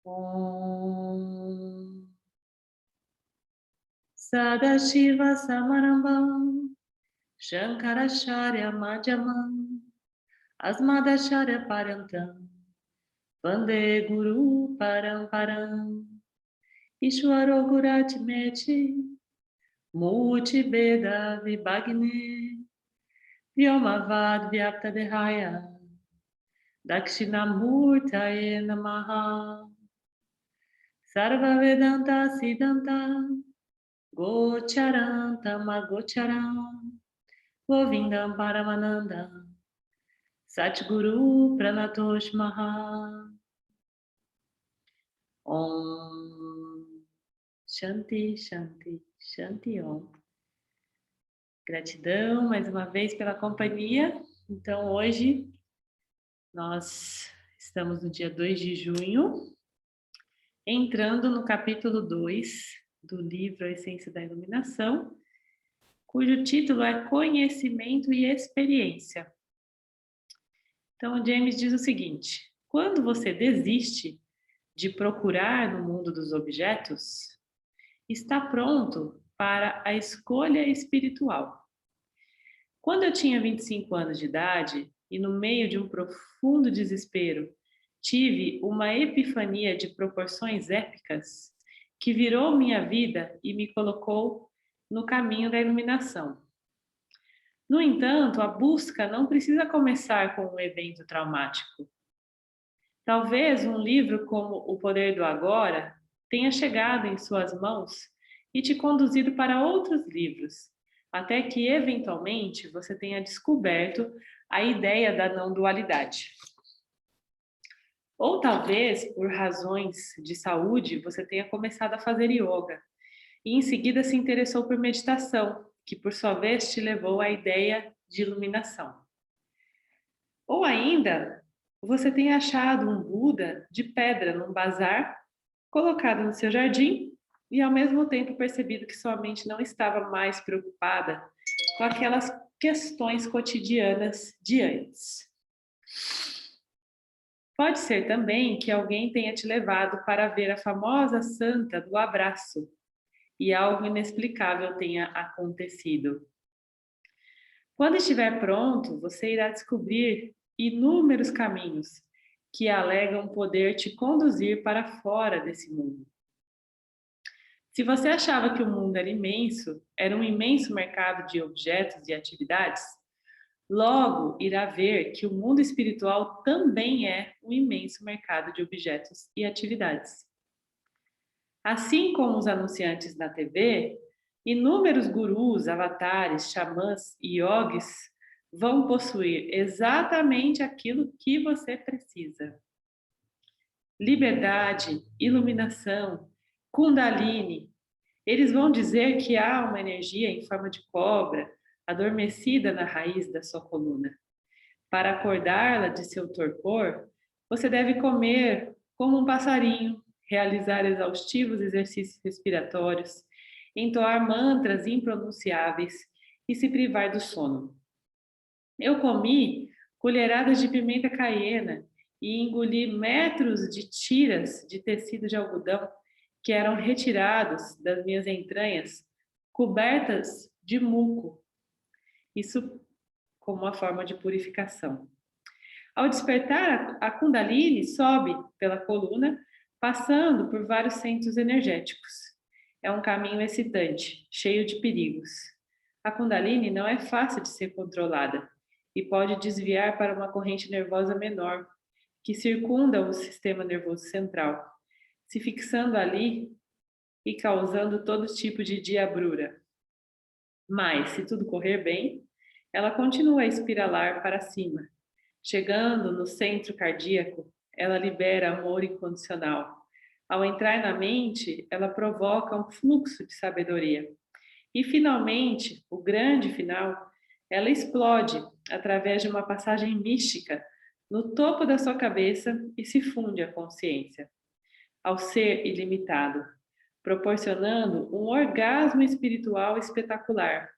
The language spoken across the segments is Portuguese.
Om Sadashiva Samarambam Shankaracharya Madhyamam Asmadacharya Parantam Vande Guru Paramparam Ishwaro Guratmeti Multi Beda Vibhagne Vyomavad Vyaptadehaya Dakshinamurtaye Namaha Sarva Vedanta Siddhanta Gocharam Tamagocharam Govindam Paramananda Satguru Pranatosh Maha Om Shanti Shanti Shanti Om. Gratidão mais uma vez pela companhia. Então hoje nós estamos no dia 2 de junho, entrando no capítulo 2 do livro A Essência da Iluminação, cujo título é Conhecimento e Experiência. Então, o James diz o seguinte: quando você desiste de procurar no mundo dos objetos, está pronto para a escolha espiritual. Quando eu tinha 25 anos de idade e no meio de um profundo desespero, tive uma epifania de proporções épicas que virou minha vida e me colocou no caminho da iluminação. No entanto, a busca não precisa começar com um evento traumático. Talvez um livro como O Poder do Agora tenha chegado em suas mãos e te conduzido para outros livros, até que, eventualmente, você tenha descoberto a ideia da não-dualidade. Ou talvez, por razões de saúde, você tenha começado a fazer yoga e em seguida se interessou por meditação, que por sua vez te levou à ideia de iluminação. Ou ainda, você tenha achado um Buda de pedra num bazar, colocado no seu jardim e ao mesmo tempo percebido que sua mente não estava mais preocupada com aquelas questões cotidianas de antes. Pode ser também que alguém tenha te levado para ver a famosa santa do abraço e algo inexplicável tenha acontecido. Quando estiver pronto, você irá descobrir inúmeros caminhos que alegam poder te conduzir para fora desse mundo. Se você achava que o mundo era um imenso mercado de objetos e atividades, logo irá ver que o mundo espiritual também é um imenso mercado de objetos e atividades. Assim como os anunciantes na TV, inúmeros gurus, avatares, xamãs e yogis vão possuir exatamente aquilo que você precisa. Liberdade, iluminação, Kundalini. Eles vão dizer que há uma energia em forma de cobra adormecida na raiz da sua coluna. Para acordá-la de seu torpor, você deve comer como um passarinho, realizar exaustivos exercícios respiratórios, entoar mantras impronunciáveis e se privar do sono. Eu comi colheradas de pimenta caiena e engoli metros de tiras de tecido de algodão que eram retirados das minhas entranhas, cobertas de muco. Isso como uma forma de purificação. Ao despertar, a Kundalini sobe pela coluna, passando por vários centros energéticos. É um caminho excitante, cheio de perigos. A Kundalini não é fácil de ser controlada e pode desviar para uma corrente nervosa menor, que circunda o sistema nervoso central, se fixando ali e causando todo tipo de diabrura. Mas, se tudo correr bem, ela continua a espiralar para cima. Chegando no centro cardíaco, ela libera amor incondicional. Ao entrar na mente, ela provoca um fluxo de sabedoria. E, finalmente, o grande final, ela explode através de uma passagem mística no topo da sua cabeça e se funde à consciência, ao ser ilimitado, proporcionando um orgasmo espiritual espetacular,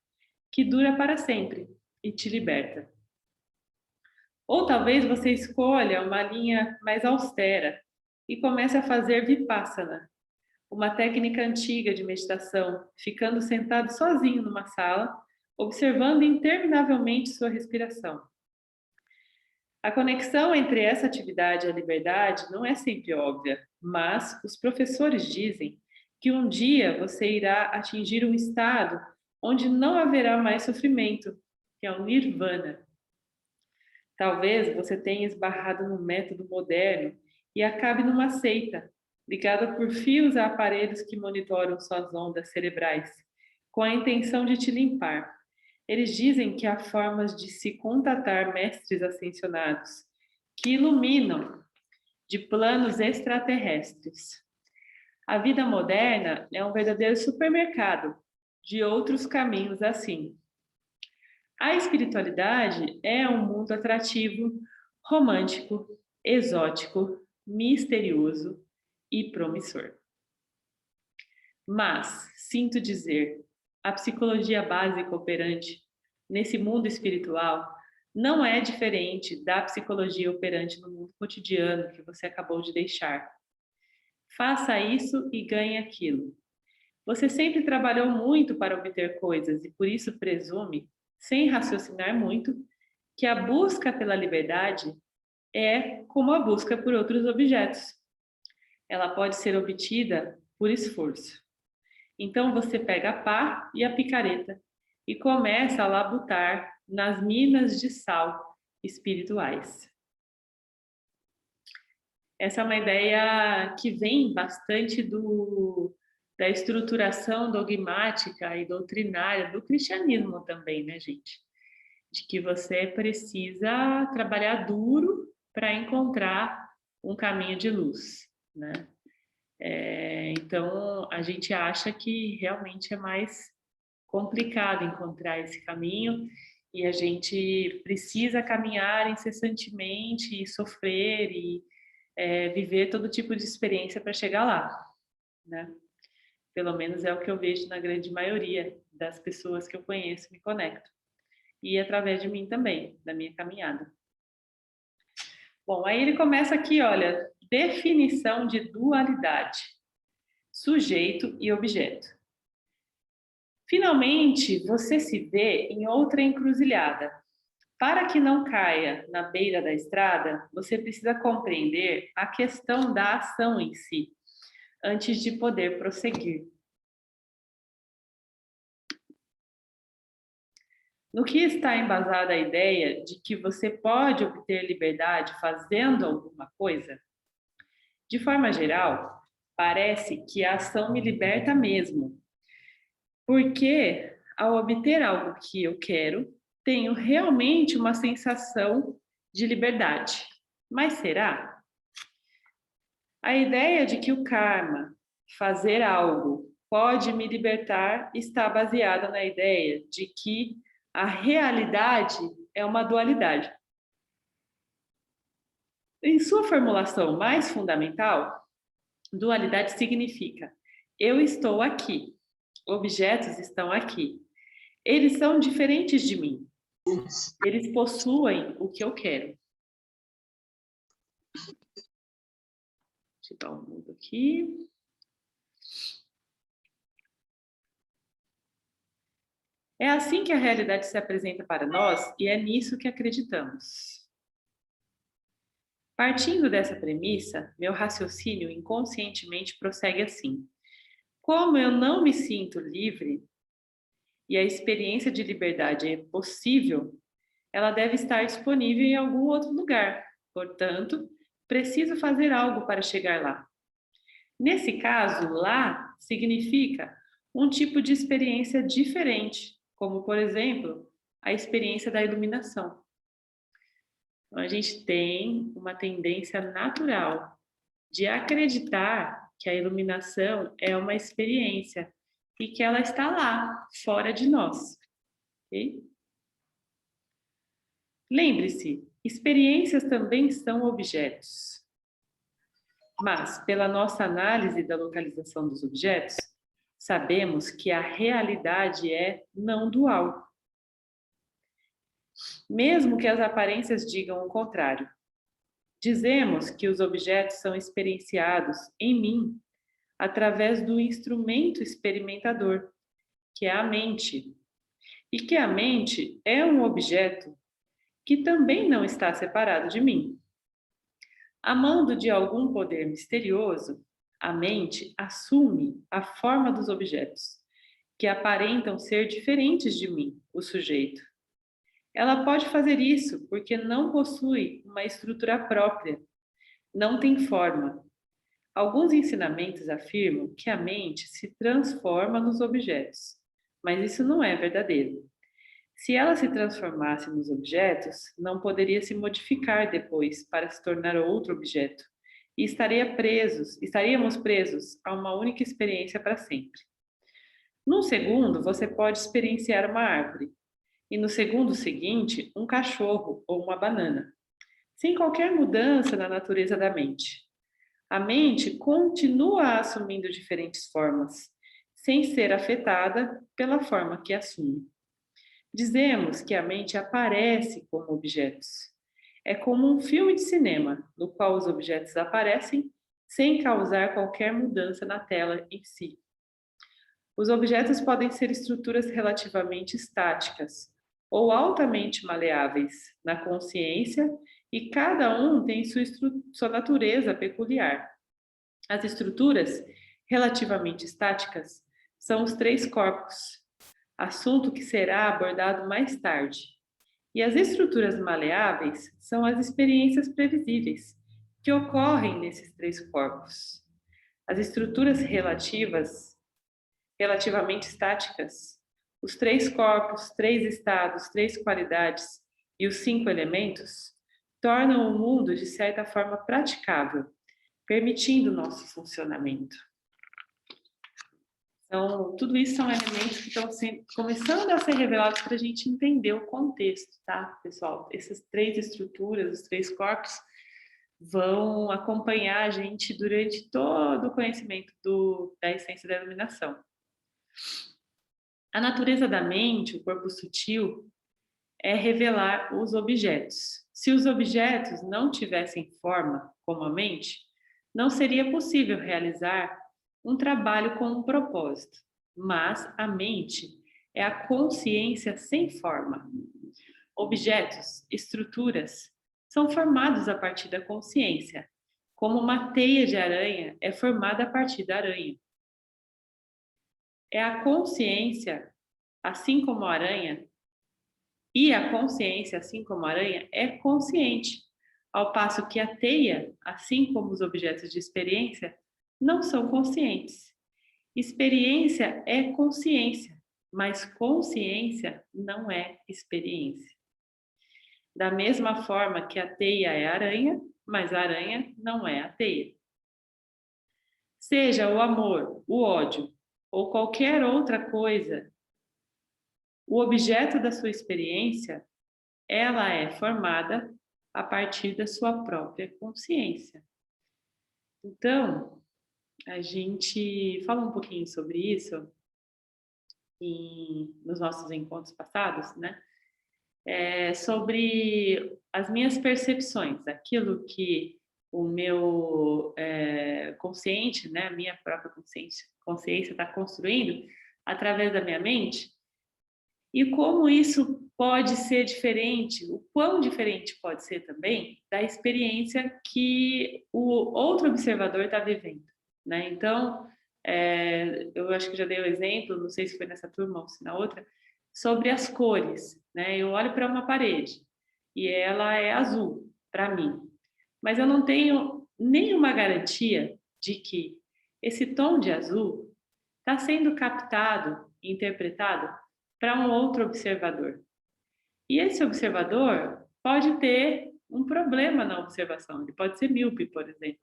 que dura para sempre e te liberta. Ou talvez você escolha uma linha mais austera e comece a fazer Vipassana, uma técnica antiga de meditação, ficando sentado sozinho numa sala, observando interminavelmente sua respiração. A conexão entre essa atividade e a liberdade não é sempre óbvia, mas os professores dizem que um dia você irá atingir um estado onde não haverá mais sofrimento, que é o Nirvana. Talvez você tenha esbarrado no método moderno e acabe numa seita, ligada por fios a aparelhos que monitoram suas ondas cerebrais, com a intenção de te limpar. Eles dizem que há formas de se contatar mestres ascensionados, que iluminam de planos extraterrestres. A vida moderna é um verdadeiro supermercado de outros caminhos assim. A espiritualidade é um mundo atrativo, romântico, exótico, misterioso e promissor. Mas, sinto dizer, a psicologia básica operante nesse mundo espiritual não é diferente da psicologia operante no mundo cotidiano que você acabou de deixar. Faça isso e ganhe aquilo. Você sempre trabalhou muito para obter coisas e por isso presume, sem raciocinar muito, que a busca pela liberdade é como a busca por outros objetos. Ela pode ser obtida por esforço. Então você pega a pá e a picareta e começa a labutar nas minas de sal espirituais. Essa é uma ideia que vem bastante da estruturação dogmática e doutrinária do cristianismo também, né, gente? De que você precisa trabalhar duro para encontrar um caminho de luz, né? Então, a gente acha que realmente é mais complicado encontrar esse caminho e a gente precisa caminhar incessantemente e sofrer e viver todo tipo de experiência para chegar lá, né? Pelo menos é o que eu vejo na grande maioria das pessoas que eu conheço, me conecto. E através de mim também, da minha caminhada. Bom, aí ele começa aqui, olha, definição de dualidade, sujeito e objeto. Finalmente, você se vê em outra encruzilhada. Para que não caia na beira da estrada, você precisa compreender a questão da ação em si, antes de poder prosseguir. No que está embasada a ideia de que você pode obter liberdade fazendo alguma coisa? De forma geral, parece que a ação me liberta mesmo, porque ao obter algo que eu quero, tenho realmente uma sensação de liberdade. Mas será? A ideia de que o karma, fazer algo, pode me libertar está baseada na ideia de que a realidade é uma dualidade. Em sua formulação mais fundamental, dualidade significa eu estou aqui, objetos estão aqui. Eles são diferentes de mim. Eles possuem o que eu quero. Deixa eu dar um mudo aqui. É assim que a realidade se apresenta para nós e é nisso que acreditamos. Partindo dessa premissa, meu raciocínio inconscientemente prossegue assim. Como eu não me sinto livre e a experiência de liberdade é possível, ela deve estar disponível em algum outro lugar. Portanto, preciso fazer algo para chegar lá. Nesse caso, lá significa um tipo de experiência diferente, como, por exemplo, a experiência da iluminação. Então, a gente tem uma tendência natural de acreditar que a iluminação é uma experiência e que ela está lá, fora de nós. Okay? Lembre-se, experiências também são objetos. Mas, pela nossa análise da localização dos objetos, sabemos que a realidade é não dual. Mesmo que as aparências digam o contrário. Dizemos que os objetos são experienciados em mim através do instrumento experimentador, que é a mente, e que a mente é um objeto que também não está separado de mim. Amando de algum poder misterioso, a mente assume a forma dos objetos, que aparentam ser diferentes de mim, o sujeito. Ela pode fazer isso porque não possui uma estrutura própria, não tem forma. Alguns ensinamentos afirmam que a mente se transforma nos objetos, mas isso não é verdadeiro. Se ela se transformasse nos objetos, não poderia se modificar depois para se tornar outro objeto, e estaríamos presos a uma única experiência para sempre. Num segundo, você pode experienciar uma árvore, e no segundo seguinte, um cachorro ou uma banana, sem qualquer mudança na natureza da mente. A mente continua assumindo diferentes formas, sem ser afetada pela forma que assume. Dizemos que a mente aparece como objetos. É como um filme de cinema, no qual os objetos aparecem sem causar qualquer mudança na tela em si. Os objetos podem ser estruturas relativamente estáticas ou altamente maleáveis na consciência, e cada um tem sua natureza peculiar. As estruturas relativamente estáticas são os três corpos, assunto que será abordado mais tarde. E as estruturas maleáveis são as experiências previsíveis, que ocorrem nesses três corpos. As estruturas relativamente estáticas, os três corpos, três estados, três qualidades e os cinco elementos, tornam o mundo de certa forma praticável, permitindo nosso funcionamento. Então, tudo isso são elementos que estão começando a ser revelados para a gente entender o contexto, tá, pessoal? Essas três estruturas, os três corpos, vão acompanhar a gente durante todo o conhecimento da essência da iluminação. A natureza da mente, o corpo sutil, é revelar os objetos. Se os objetos não tivessem forma, como a mente, não seria possível realizar um trabalho com um propósito. Mas a mente é a consciência sem forma. Objetos, estruturas, são formados a partir da consciência, como uma teia de aranha é formada a partir da aranha. É a consciência, assim como a aranha, e a consciência, assim como a aranha, é consciente, ao passo que a teia, assim como os objetos de experiência, não são conscientes. Experiência é consciência, mas consciência não é experiência. Da mesma forma que a teia é aranha, mas a aranha não é a teia. Seja o amor, o ódio ou qualquer outra coisa, o objeto da sua experiência, ela é formada a partir da sua própria consciência. Então, a gente falou um pouquinho sobre isso nos nossos encontros passados, né? Sobre as minhas percepções, aquilo que o meu consciente, né, a minha própria consciência está construindo através da minha mente, e como isso pode ser diferente, o quão diferente pode ser também da experiência que o outro observador está vivendo, né? Então, eu acho que já dei o exemplo, não sei se foi nessa turma ou se na outra, sobre as cores, né? Eu olho para uma parede e ela é azul para mim, mas eu não tenho nenhuma garantia de que esse tom de azul está sendo captado e interpretado para um outro observador. E esse observador pode ter um problema na observação, ele pode ser míope, por exemplo,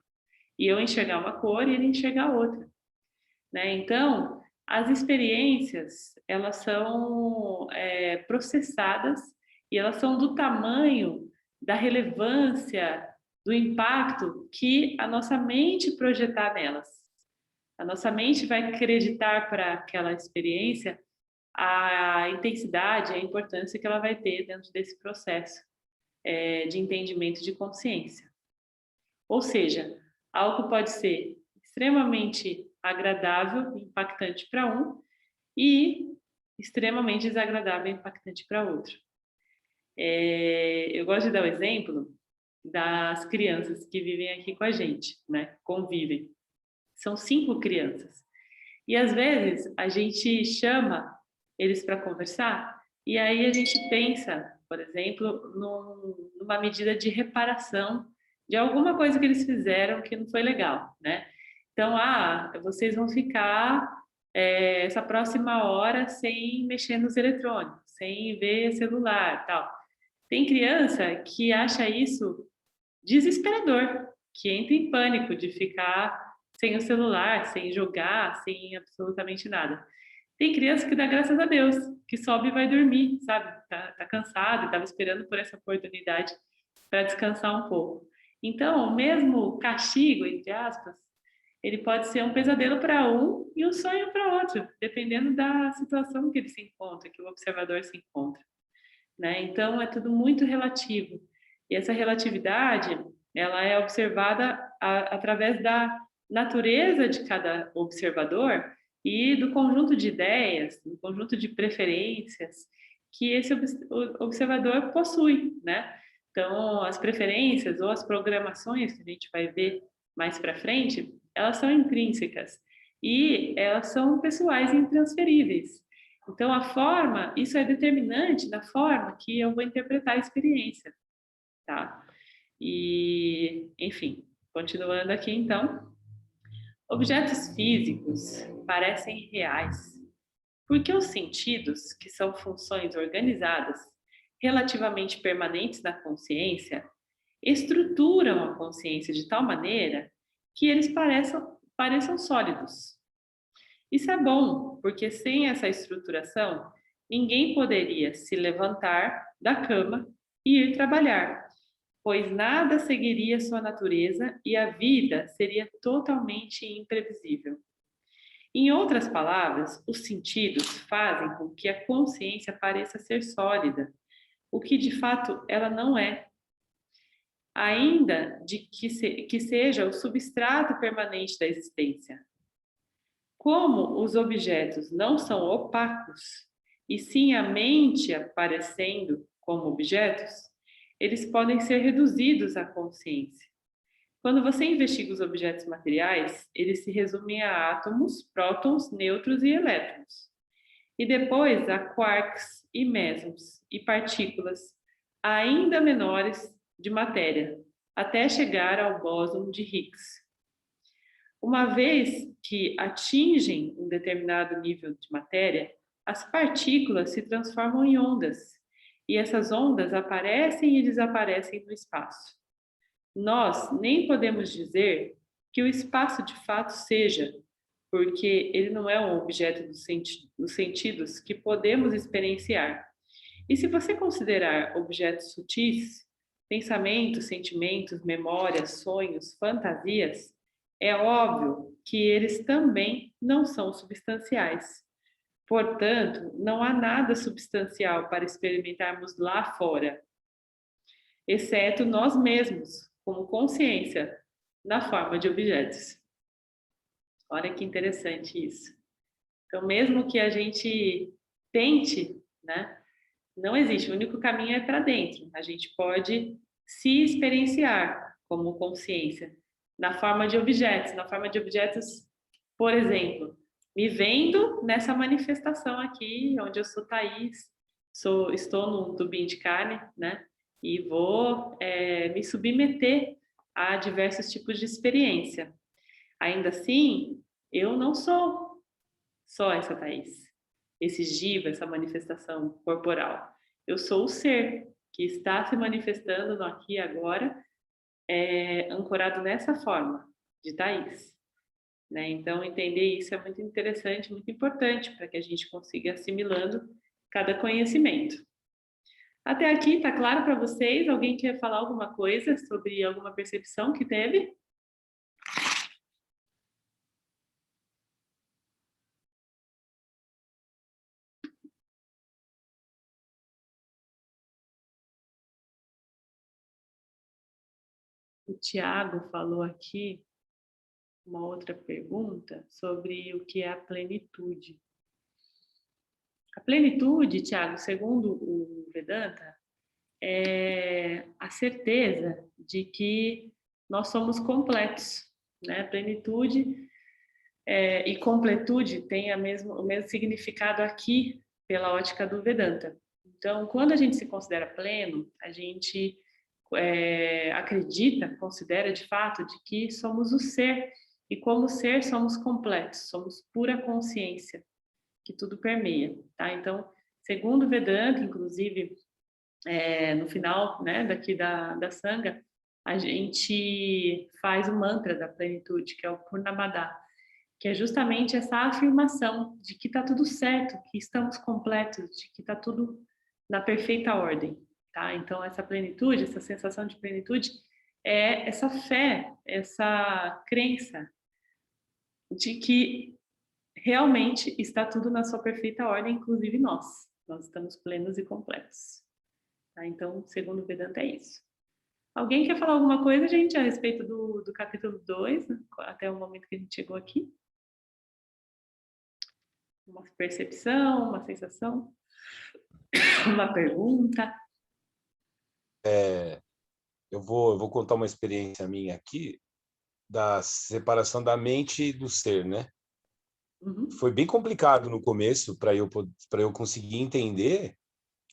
e eu enxergar uma cor e ele enxergar outra, né? Então, as experiências, elas são processadas e elas são do tamanho, da relevância, do impacto que a nossa mente projetar nelas. A nossa mente vai acreditar para aquela experiência a intensidade, a importância que ela vai ter dentro desse processo de entendimento de consciência. Ou seja, algo pode ser extremamente agradável, impactante para um, e extremamente desagradável e impactante para outro. Eu gosto de dar o exemplo das crianças que vivem aqui com a gente, né? Convivem. São 5 crianças. E às vezes a gente chama eles para conversar e aí a gente pensa, por exemplo, numa medida de reparação de alguma coisa que eles fizeram que não foi legal, né? Então, vocês vão ficar essa próxima hora sem mexer nos eletrônicos, sem ver celular, tal. Tem criança que acha isso desesperador, que entra em pânico de ficar sem o celular, sem jogar, sem absolutamente nada. Tem criança que dá graças a Deus, que sobe e vai dormir, sabe? Tá cansado, estava esperando por essa oportunidade para descansar um pouco. Então, mesmo castigo, entre aspas, ele pode ser um pesadelo para um e um sonho para outro, dependendo da situação que ele se encontra, que o observador se encontra, né? Então, é tudo muito relativo. E essa relatividade, ela é observada através da natureza de cada observador e do conjunto de ideias, do conjunto de preferências que esse observador possui, né? Então, as preferências ou as programações que a gente vai ver mais para frente, elas são intrínsecas e elas são pessoais e intransferíveis. Então, isso é determinante da forma que eu vou interpretar a experiência, tá? E, enfim, continuando aqui então, objetos físicos parecem reais, porque os sentidos, que são funções organizadas, relativamente permanentes na consciência, estruturam a consciência de tal maneira que eles pareçam sólidos. Isso é bom, porque sem essa estruturação, ninguém poderia se levantar da cama e ir trabalhar, pois nada seguiria sua natureza e a vida seria totalmente imprevisível. Em outras palavras, os sentidos fazem com que a consciência pareça ser sólida, o que de fato ela não é, ainda que seja o substrato permanente da existência. Como os objetos não são opacos, e sim a mente aparecendo como objetos, eles podem ser reduzidos à consciência. Quando você investiga os objetos materiais, eles se resumem a átomos, prótons, nêutrons e elétrons. E depois a quarks e mesons e partículas ainda menores de matéria, até chegar ao bóson de Higgs. Uma vez que atingem um determinado nível de matéria, as partículas se transformam em ondas, e essas ondas aparecem e desaparecem no espaço. Nós nem podemos dizer que o espaço de fato seja, porque ele não é um objeto dos sentidos que podemos experienciar. E se você considerar objetos sutis, pensamentos, sentimentos, memórias, sonhos, fantasias, é óbvio que eles também não são substanciais. Portanto, não há nada substancial para experimentarmos lá fora, exceto nós mesmos, como consciência, na forma de objetos. Olha que interessante isso. Então, mesmo que a gente tente, né, não existe. O único caminho é para dentro. A gente pode se experienciar como consciência na forma de objetos, por exemplo, me vendo nessa manifestação aqui, onde eu sou Thaís, estou num tubinho de carne, né? E vou me submeter a diversos tipos de experiência. Ainda assim, eu não sou só essa Thaís, esse jiva, essa manifestação corporal. Eu sou o ser que está se manifestando no aqui e agora, ancorado nessa forma de Thaís. Né? Então, entender isso é muito interessante, muito importante para que a gente consiga assimilando cada conhecimento. Até aqui, está claro para vocês? Alguém quer falar alguma coisa sobre alguma percepção que teve? O Tiago falou aqui uma outra pergunta sobre o que é a plenitude. A plenitude, Tiago, segundo o Vedanta, é a certeza de que nós somos completos, né? Plenitude e completude têm o mesmo significado aqui pela ótica do Vedanta. Então, quando a gente se considera pleno, a gente acredita, considera de fato de que somos o ser, e como ser somos completos, somos pura consciência, que tudo permeia, tá? Então, segundo o Vedanta, inclusive, no final, né, daqui da Sangha, a gente faz o mantra da plenitude, que é o Purnamada, que é justamente essa afirmação de que está tudo certo, que estamos completos, de que está tudo na perfeita ordem, tá? Então, essa plenitude, essa sensação de plenitude é essa fé, essa crença de que realmente está tudo na sua perfeita ordem, inclusive nós. Nós estamos plenos e completos. Tá? Então, segundo o Vedanta, é isso. Alguém quer falar alguma coisa, gente, a respeito do capítulo 2, né? Até o momento que a gente chegou aqui? Uma percepção, uma sensação, uma pergunta? Eu vou contar uma experiência minha aqui da separação da mente e do ser, né? Uhum. Foi bem complicado no começo para eu conseguir entender.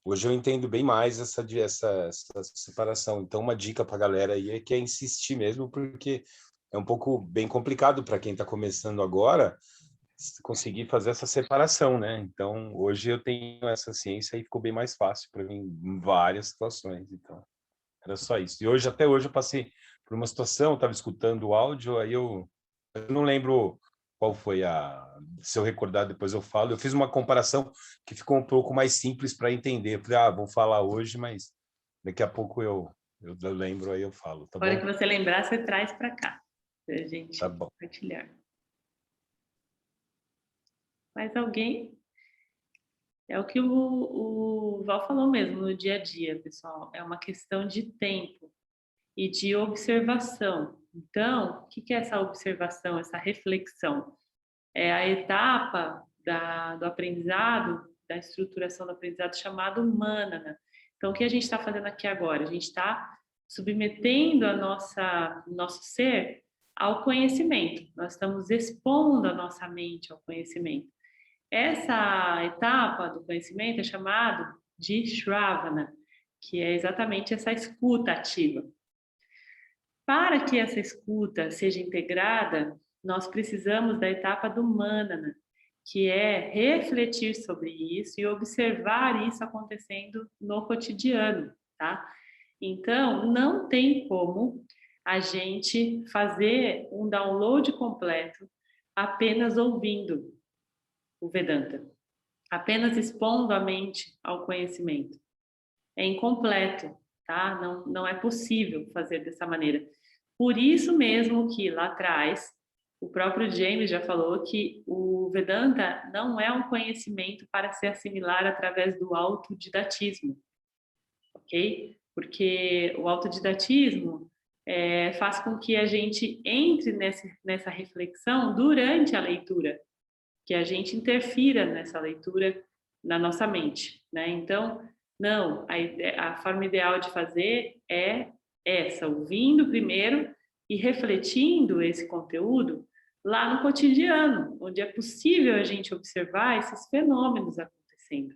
Hoje eu entendo bem mais essa separação. Então, uma dica para a galera aí é que é insistir mesmo, porque é um pouco bem complicado para quem está começando agora conseguir fazer essa separação, né? Então, hoje eu tenho essa ciência e ficou bem mais fácil para mim em várias situações. Então, era só isso. E hoje, até hoje, eu passei por uma situação, estava escutando o áudio, aí eu não lembro qual foi se eu recordar, depois eu falo. Eu fiz uma comparação que ficou um pouco mais simples para entender. Eu falei, vou falar hoje, mas daqui a pouco eu lembro, aí eu falo, tá A hora bom? que você lembrar, você traz para cá, para a gente Tá bom. compartilhar. Mais alguém? É o que o Val falou mesmo no dia a dia, pessoal. É uma questão de tempo e de observação. Então, o que é essa observação, essa reflexão? É a etapa do aprendizado, da estruturação do aprendizado chamado Manana. Então, o que a gente está fazendo aqui agora? A gente está submetendo o nosso ser ao conhecimento. Nós estamos expondo a nossa mente ao conhecimento. Essa etapa do conhecimento é chamado de Shravana, que é exatamente essa escuta ativa. Para que essa escuta seja integrada, nós precisamos da etapa do Manana, que é refletir sobre isso e observar isso acontecendo no cotidiano, tá? Então, não tem como a gente fazer um download completo apenas ouvindo o Vedanta, apenas expondo a mente ao conhecimento. É incompleto, tá? Não é possível fazer dessa maneira. Por isso mesmo que lá atrás o próprio James já falou que o Vedanta não é um conhecimento para se assimilar através do autodidatismo, ok? Porque o autodidatismo faz com que a gente entre nessa reflexão durante a leitura, que a gente interfira nessa leitura na nossa mente, né? Então, não, a forma ideal de fazer é essa, ouvindo primeiro e refletindo esse conteúdo lá no cotidiano, onde é possível a gente observar esses fenômenos acontecendo,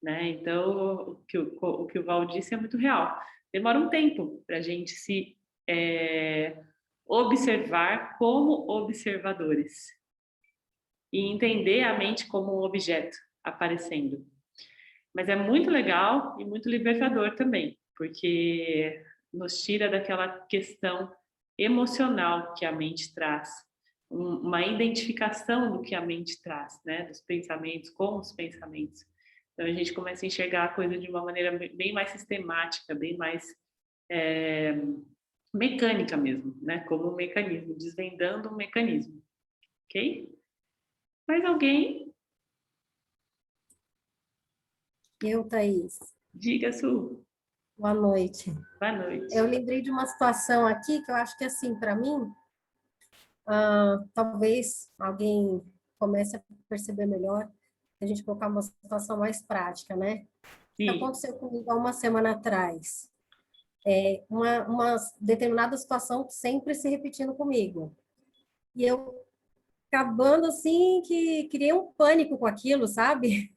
né? Então, o que o Val disse é muito real. Demora um tempo para a gente se observar como observadores e entender a mente como um objeto aparecendo. Mas é muito legal e muito libertador também, porque nos tira daquela questão emocional que a mente traz, uma identificação do que a mente traz, né, dos pensamentos com os pensamentos. Então a gente começa a enxergar a coisa de uma maneira bem mais sistemática, bem mais mecânica mesmo, né, como um mecanismo, desvendando um mecanismo, ok? Mais alguém? Eu, Thaís. Diga, Su. Boa noite. Boa noite. Eu lembrei de uma situação aqui que eu acho que, assim, para mim, talvez alguém comece a perceber melhor, se a gente colocar uma situação mais prática, né? O que Sim, aconteceu comigo há uma semana atrás? Uma determinada situação sempre se repetindo comigo. E eu acabando, assim, que criei um pânico com aquilo, sabe?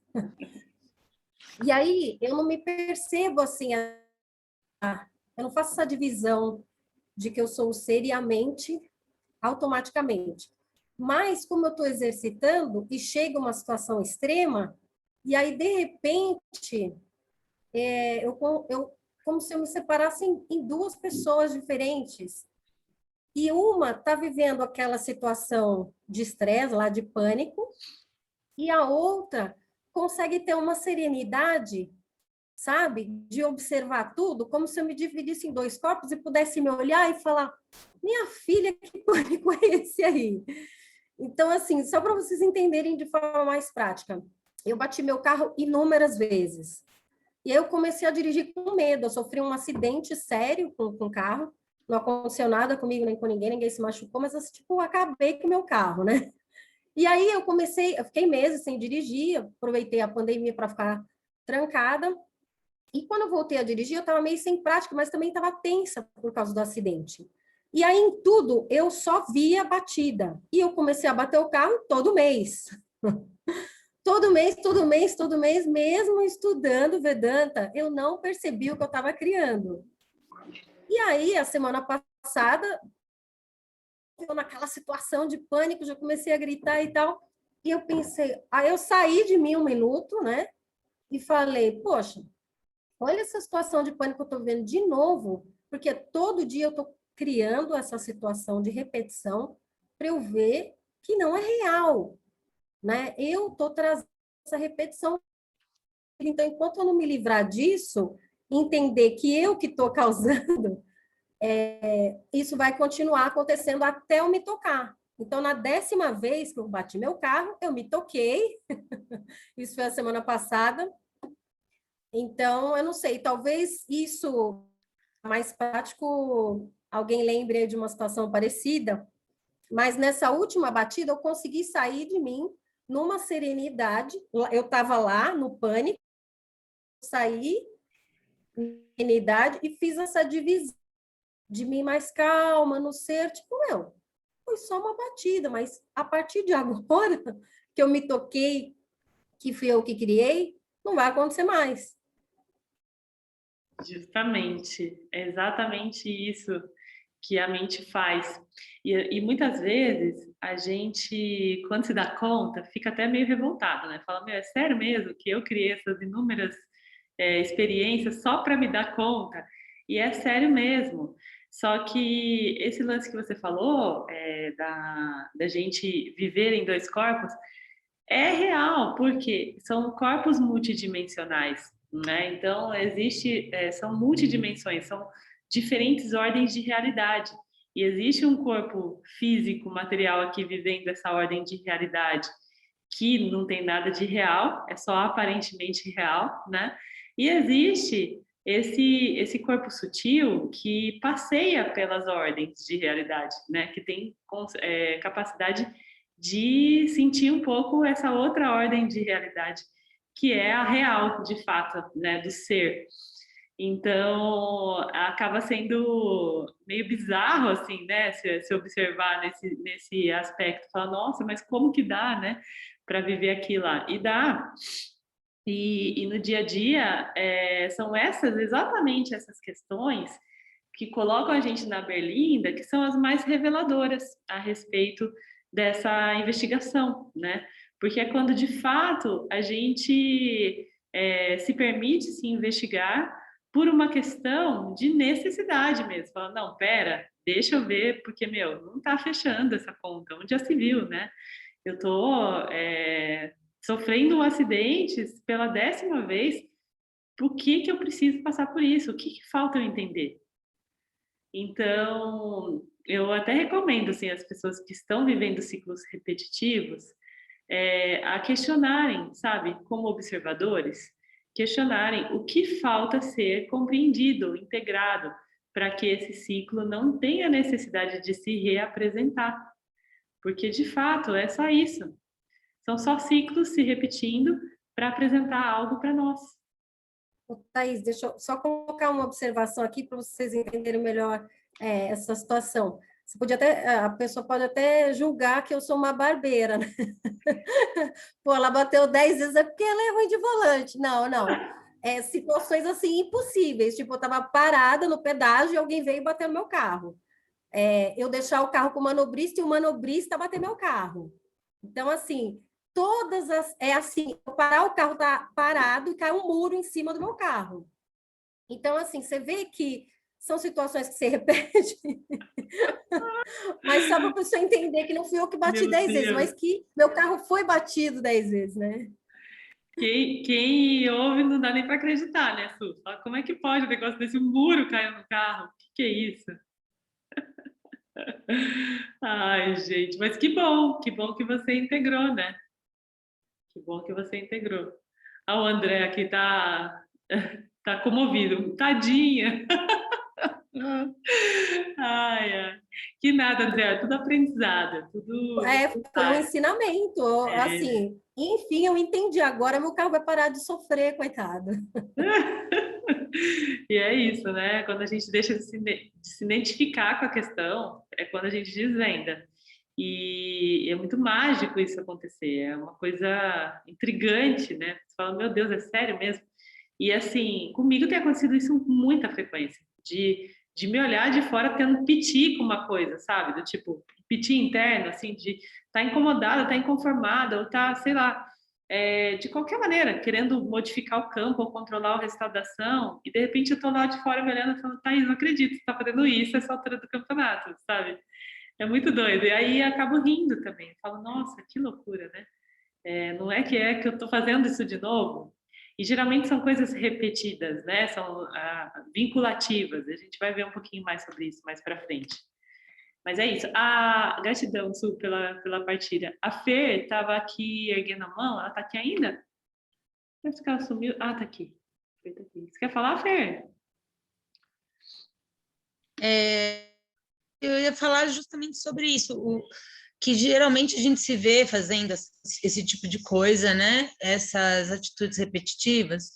E aí, eu não me percebo, assim, eu não faço essa divisão de que eu sou o ser e a mente automaticamente. Mas, como eu estou exercitando e chega uma situação extrema, e aí, de repente, eu como se eu me separasse em duas pessoas diferentes. E uma está vivendo aquela situação de estresse, lá de pânico, e a outra consegue ter uma serenidade, sabe? De observar tudo, como se eu me dividisse em dois corpos e pudesse me olhar e falar: minha filha, que pânico é esse aí? Então, assim, só para vocês entenderem de forma mais prática, eu bati meu carro inúmeras vezes. E aí eu comecei a dirigir com medo. Eu sofri um acidente sério com o carro. Não aconteceu nada comigo nem com ninguém, ninguém se machucou, mas assim, tipo, acabei com o meu carro, né? E aí eu fiquei meses sem dirigir, aproveitei a pandemia para ficar trancada. E quando eu voltei a dirigir, eu estava meio sem prática, mas também estava tensa por causa do acidente. E aí, em tudo, eu só via batida. E eu comecei a bater o carro todo mês. Todo mês, todo mês, todo mês, mesmo estudando Vedanta, eu não percebi o que eu estava criando. E aí, a semana passada, eu naquela situação de pânico, já comecei a gritar e tal. E eu pensei, aí eu saí de mim um minuto, né? E falei, poxa, olha essa situação de pânico que eu estou vendo de novo, porque todo dia eu estou criando essa situação de repetição para eu ver que não é real, né? Eu estou trazendo essa repetição. Então, enquanto eu não me livrar disso, entender que eu que estou causando, isso vai continuar acontecendo até eu me tocar. Então, na 10ª vez que eu bati meu carro, eu me toquei. Isso foi a semana passada. Então, eu não sei, talvez isso mais prático, alguém lembre de uma situação parecida, mas nessa última batida eu consegui sair de mim numa serenidade. Eu estava lá no pânico, saí serenidade e fiz essa divisão de mim mais calma no ser, tipo, meu, foi só uma batida, mas a partir de agora que eu me toquei, que fui eu que criei, não vai acontecer mais. justamente. É exatamente isso que a mente faz. E muitas vezes a gente, quando se dá conta, fica até meio revoltado, né? Fala, meu, é sério mesmo que eu criei essas inúmeras experiências só para me dar conta? E é sério mesmo. Só que esse lance que você falou, da gente viver em dois corpos, é real, porque são corpos multidimensionais, né? Então, são multidimensões, são diferentes ordens de realidade. E existe um corpo físico, material aqui vivendo essa ordem de realidade que não tem nada de real, é só aparentemente real, né? E existe esse corpo sutil que passeia pelas ordens de realidade, né? Que tem capacidade de sentir um pouco essa outra ordem de realidade, que é a real, de fato, né, do ser. Então, acaba sendo meio bizarro, assim, né, se observar nesse aspecto. Falar, nossa, mas como que dá, né, para viver aqui lá? E dá. E no dia a dia, são exatamente essas questões que colocam a gente na berlinda, que são as mais reveladoras a respeito dessa investigação, né? Porque é quando de fato a gente se permite se investigar por uma questão de necessidade mesmo. Fala, não, pera, deixa eu ver, porque, meu, não tá fechando essa conta, onde já se viu, né? Eu tô sofrendo acidentes pela 10ª vez, por que eu preciso passar por isso? O que falta eu entender? Então, eu até recomendo assim, as pessoas que estão vivendo ciclos repetitivos a questionarem, sabe, como observadores, questionarem o que falta ser compreendido, integrado, para que esse ciclo não tenha necessidade de se reapresentar. Porque, de fato, é só isso. São só ciclos se repetindo para apresentar algo para nós. Thaís, deixa eu só colocar uma observação aqui para vocês entenderem melhor essa situação. Você podia até, a pessoa pode até julgar que eu sou uma barbeira, né? Pô, ela bateu 10 vezes, é porque ela é ruim de volante. Não, não. Situações assim impossíveis. Tipo, eu estava parada no pedágio e alguém veio bater no meu carro. Eu deixar o carro com o manobrista e o manobrista bater meu carro. Então, assim, assim, eu parar, o carro tá parado e cai um muro em cima do meu carro. Então, assim, você vê que são situações que se repetem, mas só para a pessoa entender que não fui eu que bati 10 vezes, mas que meu carro foi batido 10 vezes, né? Quem ouve não dá nem para acreditar, né, Su? Fala, como é que pode o negócio desse muro cair no carro? O que é isso? Ai, gente, mas que bom que você integrou, né? Que bom que você integrou. Ah, o André aqui tá comovido. Tadinha. Ai, ai. Que nada, André, tudo aprendizado, tudo. Foi um ensinamento, assim, enfim, eu entendi, agora meu carro vai parar de sofrer, coitado. E é isso, né? Quando a gente deixa de se identificar com a questão, é quando a gente desvenda. E é muito mágico isso acontecer, é uma coisa intrigante, né? Você fala, meu Deus, é sério mesmo? E assim, comigo tem acontecido isso com muita frequência, de me olhar de fora tendo piti com uma coisa, sabe? Do tipo, piti interno, assim, de estar tá incomodada, estar tá inconformada, ou tá, sei lá, de qualquer maneira, querendo modificar o campo ou controlar o resultado da ação, e de repente eu tô lá de fora me olhando e falando, Thaís, não acredito que você tá fazendo isso essa altura do campeonato, sabe? É muito doido. E aí acabo rindo também. Falo, nossa, que loucura, né? Não é que eu tô fazendo isso de novo? E geralmente são coisas repetidas, né? São vinculativas. A gente vai ver um pouquinho mais sobre isso mais para frente. Mas é isso. A gratidão, Su, pela partilha. A Fer estava aqui erguendo a mão. Ela está aqui ainda? Parece que ela sumiu. Ah, tá aqui. Fer tá aqui. Você quer falar, Fer? Eu ia falar justamente sobre isso, que geralmente a gente se vê fazendo esse tipo de coisa, né? Essas atitudes repetitivas.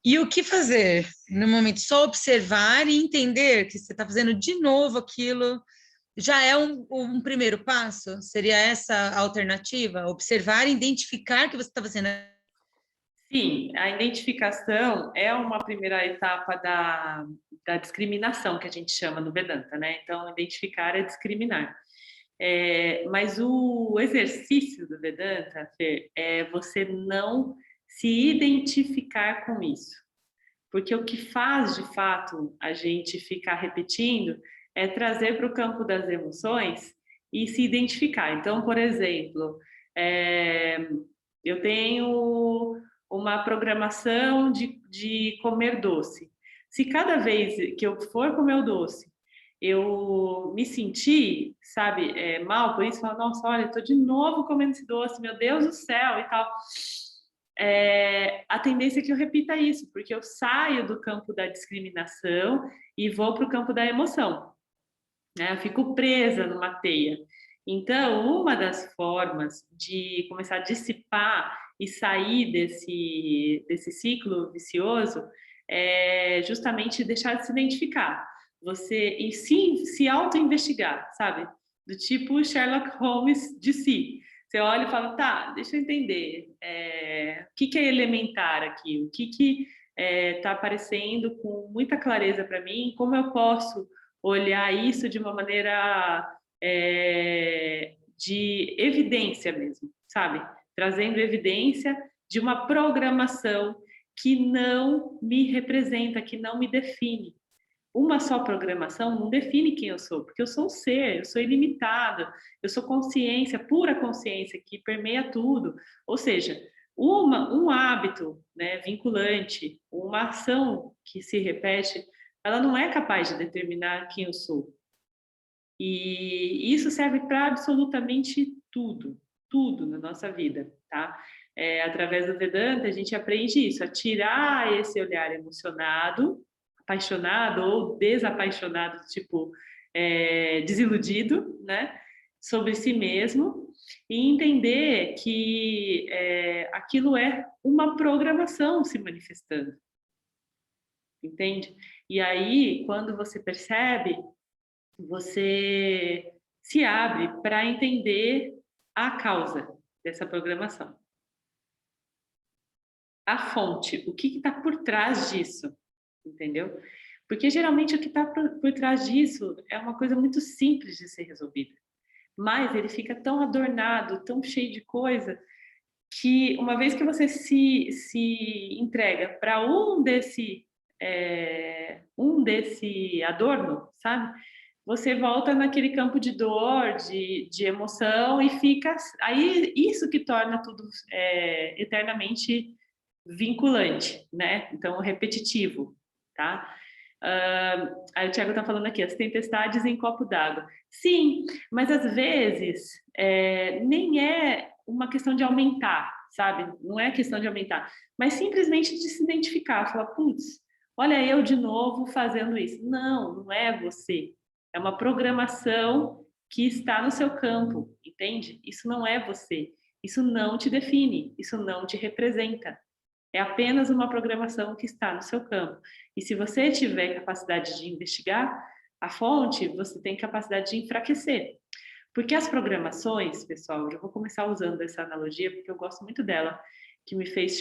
E o que fazer? No momento, só observar e entender que você está fazendo de novo aquilo. Já é um primeiro passo? Seria essa a alternativa? Observar e identificar que você está fazendo. Sim, a identificação é uma primeira etapa da discriminação, que a gente chama no Vedanta, né? Então, identificar é discriminar. Mas o exercício do Vedanta, Fer, é você não se identificar com isso. Porque o que faz, de fato, a gente ficar repetindo é trazer para o campo das emoções e se identificar. Então, por exemplo, eu tenho uma programação de comer doce. Se cada vez que eu for comer o doce, eu me sentir, sabe, mal por isso, falar, nossa, olha, estou de novo comendo esse doce, meu Deus do céu, e tal. A tendência é que eu repita isso, porque eu saio do campo da discriminação e vou para o campo da emoção, né? Eu fico presa numa teia. Então, uma das formas de começar a dissipar e sair desse ciclo vicioso é justamente deixar de se identificar. Você, e sim, se auto-investigar, sabe? Do tipo Sherlock Holmes de si. Você olha e fala, tá, deixa eu entender. O que é elementar aqui? O que está aparecendo com muita clareza para mim? Como eu posso olhar isso de uma maneira de evidência mesmo, sabe? Trazendo evidência de uma programação que não me representa, que não me define. Uma só programação não define quem eu sou, porque eu sou um ser, eu sou ilimitado, eu sou consciência, pura consciência que permeia tudo. Ou seja, um hábito, né, vinculante, uma ação que se repete, ela não é capaz de determinar quem eu sou. E isso serve para absolutamente tudo, tudo na nossa vida, tá? através do Vedanta, a gente aprende isso, a tirar esse olhar emocionado, apaixonado ou desapaixonado, tipo, desiludido, né, sobre si mesmo, e entender que aquilo é uma programação se manifestando, entende? E aí, quando você percebe, você se abre para entender a causa dessa programação. A fonte, o que está por trás disso, entendeu? Porque geralmente o que está por trás disso é uma coisa muito simples de ser resolvida, mas ele fica tão adornado, tão cheio de coisa, que uma vez que você se entrega para um desse adorno, sabe? Você volta naquele campo de dor, de emoção e fica... Aí isso que torna tudo eternamente vinculante, né? Então, repetitivo, tá? Aí o Thiago está falando aqui, as tempestades em copo d'água. Sim, mas às vezes nem é uma questão de aumentar, sabe? Não é questão de aumentar, mas simplesmente de se identificar, falar, putz, olha eu de novo fazendo isso. Não, não é você. É uma programação que está no seu campo, entende? Isso não é você. Isso não te define, isso não te representa. É apenas uma programação que está no seu campo. E se você tiver capacidade de investigar a fonte, você tem capacidade de enfraquecer. Porque as programações, pessoal, eu já vou começar usando essa analogia, porque eu gosto muito dela, que me fez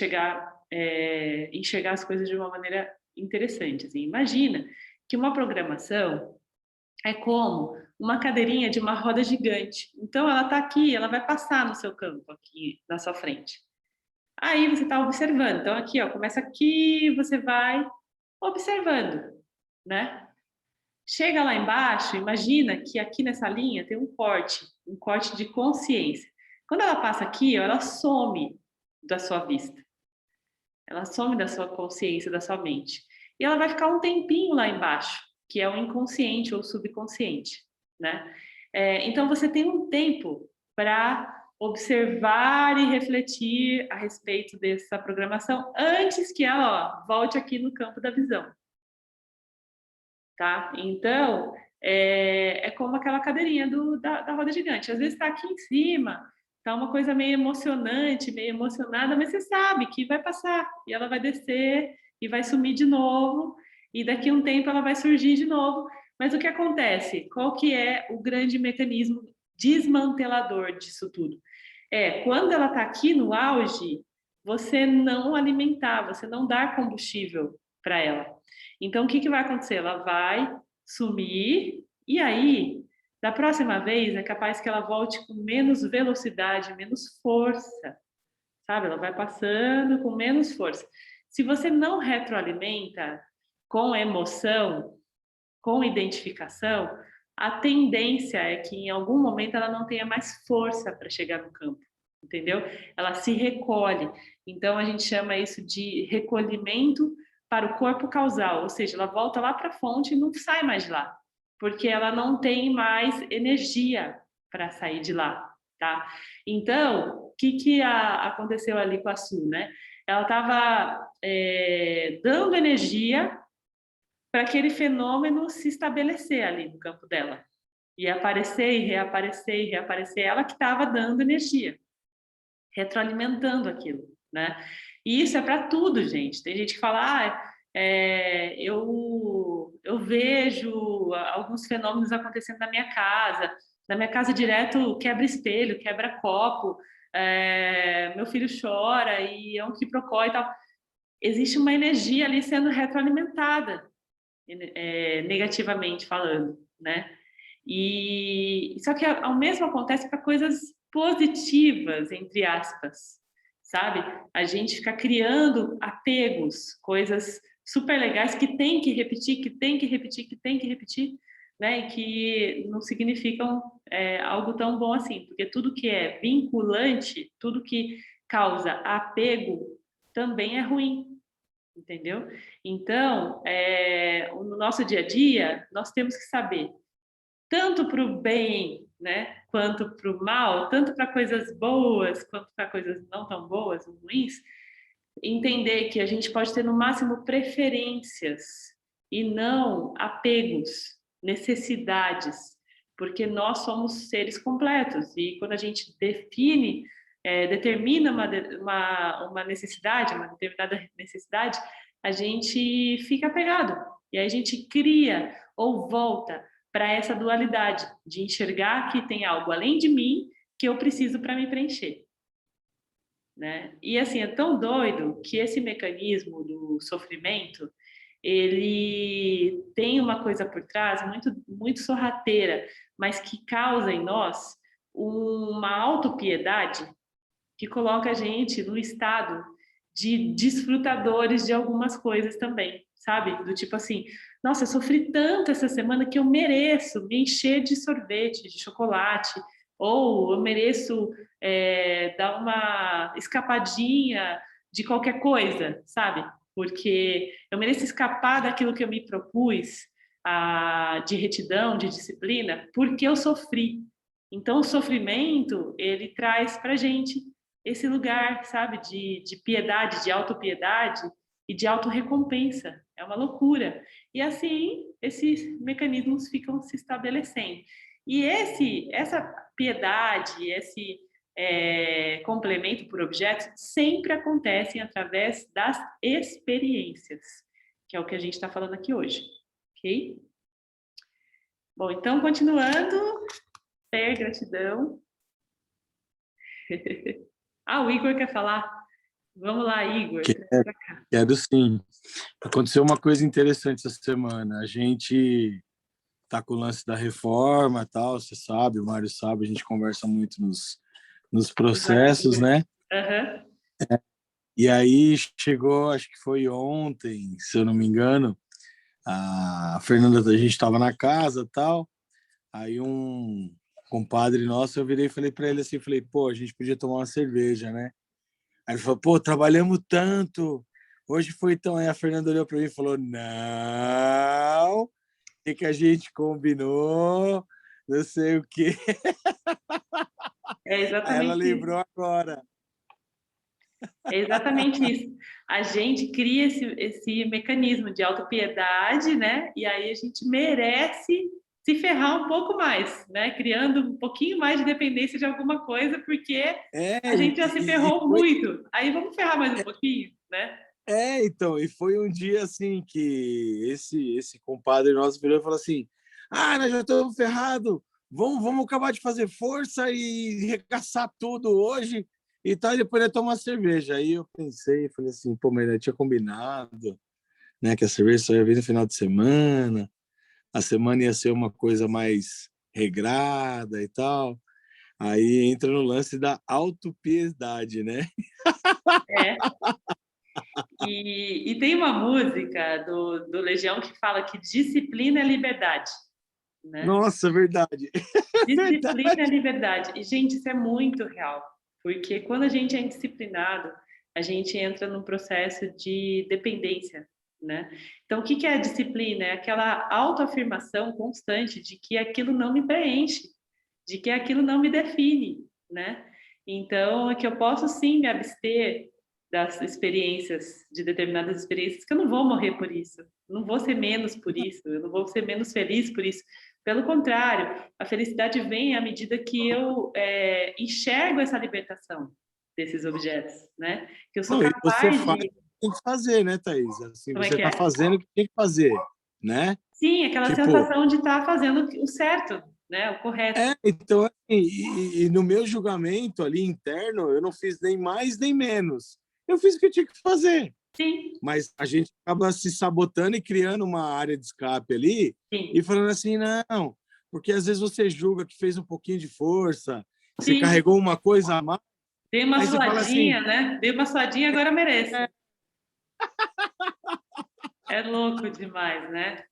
enxergar as coisas de uma maneira interessante. Assim. Imagina que uma programação é como uma cadeirinha de uma roda gigante. Então, ela está aqui, ela vai passar no seu campo, aqui na sua frente. Aí você está observando. Então, aqui, ó, começa aqui, você vai observando, né? Chega lá embaixo, imagina que aqui nessa linha tem um corte de consciência. Quando ela passa aqui, ó, ela some da sua vista. Ela some da sua consciência, da sua mente. E ela vai ficar um tempinho lá embaixo, que é o inconsciente ou subconsciente, né? Então, você tem um tempo para observar e refletir a respeito dessa programação antes que ela volte aqui no campo da visão. Tá? Então, é como aquela cadeirinha da roda gigante. Às vezes está aqui em cima, está uma coisa meio emocionante, meio emocionada, mas você sabe que vai passar e ela vai descer e vai sumir de novo e daqui a um tempo ela vai surgir de novo. Mas o que acontece? Qual que é o grande mecanismo desmantelador disso tudo? Quando ela está aqui no auge, você não alimentar, você não dar combustível para ela. Então, o que vai acontecer? Ela vai sumir e aí, da próxima vez, é capaz que ela volte com menos velocidade, menos força, sabe? Ela vai passando com menos força. Se você não retroalimenta com emoção, com identificação, a tendência é que em algum momento ela não tenha mais força para chegar no campo, entendeu? Ela se recolhe. Então, a gente chama isso de recolhimento para o corpo causal, ou seja, ela volta lá para a fonte e não sai mais de lá, porque ela não tem mais energia para sair de lá, tá? Então, o que aconteceu ali com a Su, né? Ela estava dando energia para aquele fenômeno se estabelecer ali no campo dela, e aparecer e reaparecer e reaparecer, ela que estava dando energia, retroalimentando aquilo, né? E isso é para tudo, gente. Tem gente que fala, eu vejo alguns fenômenos acontecendo na minha casa direto quebra espelho, quebra copo, meu filho chora e é um quiprocó e tal. Existe uma energia ali sendo retroalimentada, negativamente falando, né? E só que o mesmo acontece para coisas positivas, entre aspas, sabe? A gente fica criando apegos, coisas super legais que tem que repetir, que tem que repetir, que tem que repetir, né? E que não significam algo tão bom assim, porque tudo que é vinculante, tudo que causa apego também é ruim, entendeu? Então, no nosso dia a dia, nós temos que saber, tanto para o bem né, quanto para o mal, tanto para coisas boas quanto para coisas não tão boas, ruins, entender que a gente pode ter no máximo preferências e não apegos, necessidades, porque nós somos seres completos e quando a gente determina uma necessidade, uma determinada necessidade, a gente fica apegado e aí a gente cria ou volta para essa dualidade de enxergar que tem algo além de mim que eu preciso para me preencher. Né? E assim, é tão doido que esse mecanismo do sofrimento, ele tem uma coisa por trás muito, muito sorrateira, mas que causa em nós uma autopiedade que coloca a gente no estado de desfrutadores de algumas coisas também, sabe? Do tipo assim, nossa, eu sofri tanto essa semana que eu mereço me encher de sorvete, de chocolate, ou eu mereço dar uma escapadinha de qualquer coisa, sabe? Porque eu mereço escapar daquilo que eu me propus, de retidão, de disciplina, porque eu sofri. Então, o sofrimento, ele traz para gente esse lugar, sabe, de piedade, de autopiedade e de autorrecompensa. É uma loucura. E assim, esses mecanismos ficam se estabelecendo. E essa piedade, esse complemento por objetos, sempre acontecem através das experiências, que é o que a gente está falando aqui hoje. Ok? Bom, então, continuando, fé, gratidão. O Igor quer falar. Vamos lá, Igor. Quero sim. Aconteceu uma coisa interessante essa semana. A gente tá com o lance da reforma e tal, você sabe, o Mário sabe, a gente conversa muito nos processos, né? Uhum. E aí chegou, acho que foi ontem, se eu não me engano, a Fernanda, a gente estava na casa e tal, aí um compadre nosso, eu virei e falei para ele assim, falei, pô, a gente podia tomar uma cerveja, né? Aí ele falou, pô, trabalhamos tanto, hoje foi tão... Aí a Fernanda olhou para mim e falou, não, o que a gente combinou, não sei o quê. É exatamente Aí ela lembrou isso. agora. É exatamente isso. A gente cria esse mecanismo de autopiedade, né? E aí a gente merece se ferrar um pouco mais, né? Criando um pouquinho mais de dependência de alguma coisa, porque a gente já se ferrou muito. Aí vamos ferrar mais um pouquinho, né? Então, e foi um dia assim que esse compadre nosso virou e falou assim: nós já estamos ferrados, vamos acabar de fazer força e regaçar tudo hoje e tal, e depois ele tomar cerveja. Aí eu pensei, falei assim, pô, mas eu tinha combinado, né, que a cerveja só ia vir no final de semana, a semana ia ser uma coisa mais regrada e tal. Aí entra no lance da autopiedade, né? É. E tem uma música do Legião que fala que disciplina é liberdade, né? Nossa, verdade. Disciplina é liberdade. E, gente, isso é muito real. Porque quando a gente é indisciplinado, a gente entra num processo de dependência, né? Então, o que é a disciplina? É aquela autoafirmação constante de que aquilo não me preenche, de que aquilo não me define, né? Então, é que eu posso sim me abster das experiências, de determinadas experiências, que eu não vou morrer por isso, não vou ser menos por isso, eu não vou ser menos feliz por isso. Pelo contrário, a felicidade vem à medida que eu enxergo essa libertação desses objetos, né? Que eu sou Não, e você capaz faz, de... tem que fazer, né, Thaís? Assim, Como é você que está é? fazendo o que tem que fazer, né? Sim, aquela Tipo, sensação de estar fazendo o certo, né? O correto. então, assim, e no meu julgamento ali interno, eu não fiz nem mais nem menos. Eu fiz o que eu tinha que fazer. Sim, Mas a gente acaba se sabotando e criando uma área de escape ali sim, e falando assim, não, porque às vezes você julga que fez um pouquinho de força, que você sim. carregou uma coisa a mais, Dei uma aí você fala assim, suadinha, né? Dei uma suadinha, agora mereço. É louco demais, né?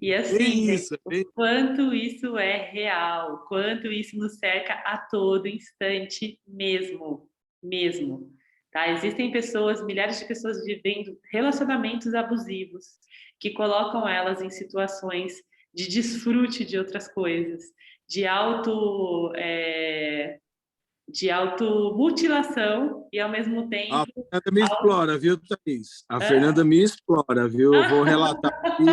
E é assim, gente, isso, o quanto isso é real, quanto isso nos cerca a todo instante mesmo, mesmo. Tá? Existem pessoas, milhares de pessoas vivendo relacionamentos abusivos que colocam elas em situações de desfrute de outras coisas, de automutilação e, ao mesmo A tempo... Fernanda me explora, viu, Thaís? A Fernanda me explora, viu? Eu vou relatar aqui.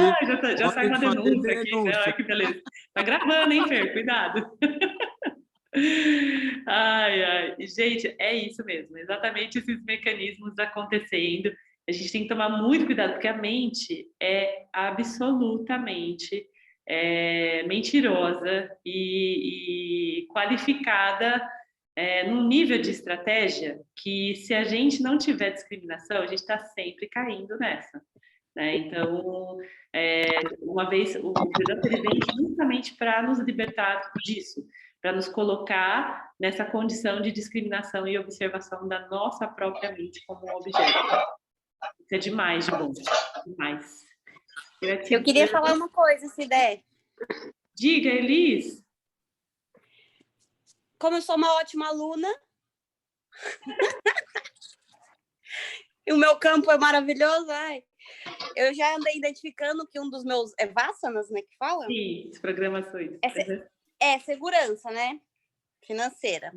Já sai Podem com a fazer denúncia aqui, né? denúncia. Olha que beleza. Tá gravando, hein, Fer? Cuidado. Ai, ai. Gente, é isso mesmo, exatamente esses mecanismos acontecendo. A gente tem que tomar muito cuidado, porque a mente é absolutamente mentirosa e qualificada num nível de estratégia que, se a gente não tiver discriminação, a gente está sempre caindo nessa. Né? Então, uma vez, o Vedanta ele vem justamente para nos libertar disso, para nos colocar nessa condição de discriminação e observação da nossa própria mente como um objeto. Isso é demais de bom, demais. Eu queria falar uma coisa, se der. Diga, Elis. Como eu sou uma ótima aluna, e o meu campo é maravilhoso, eu já andei identificando que um dos meus... É Vassanas, né, que fala? Sim, as programações. É segurança, né? Financeira.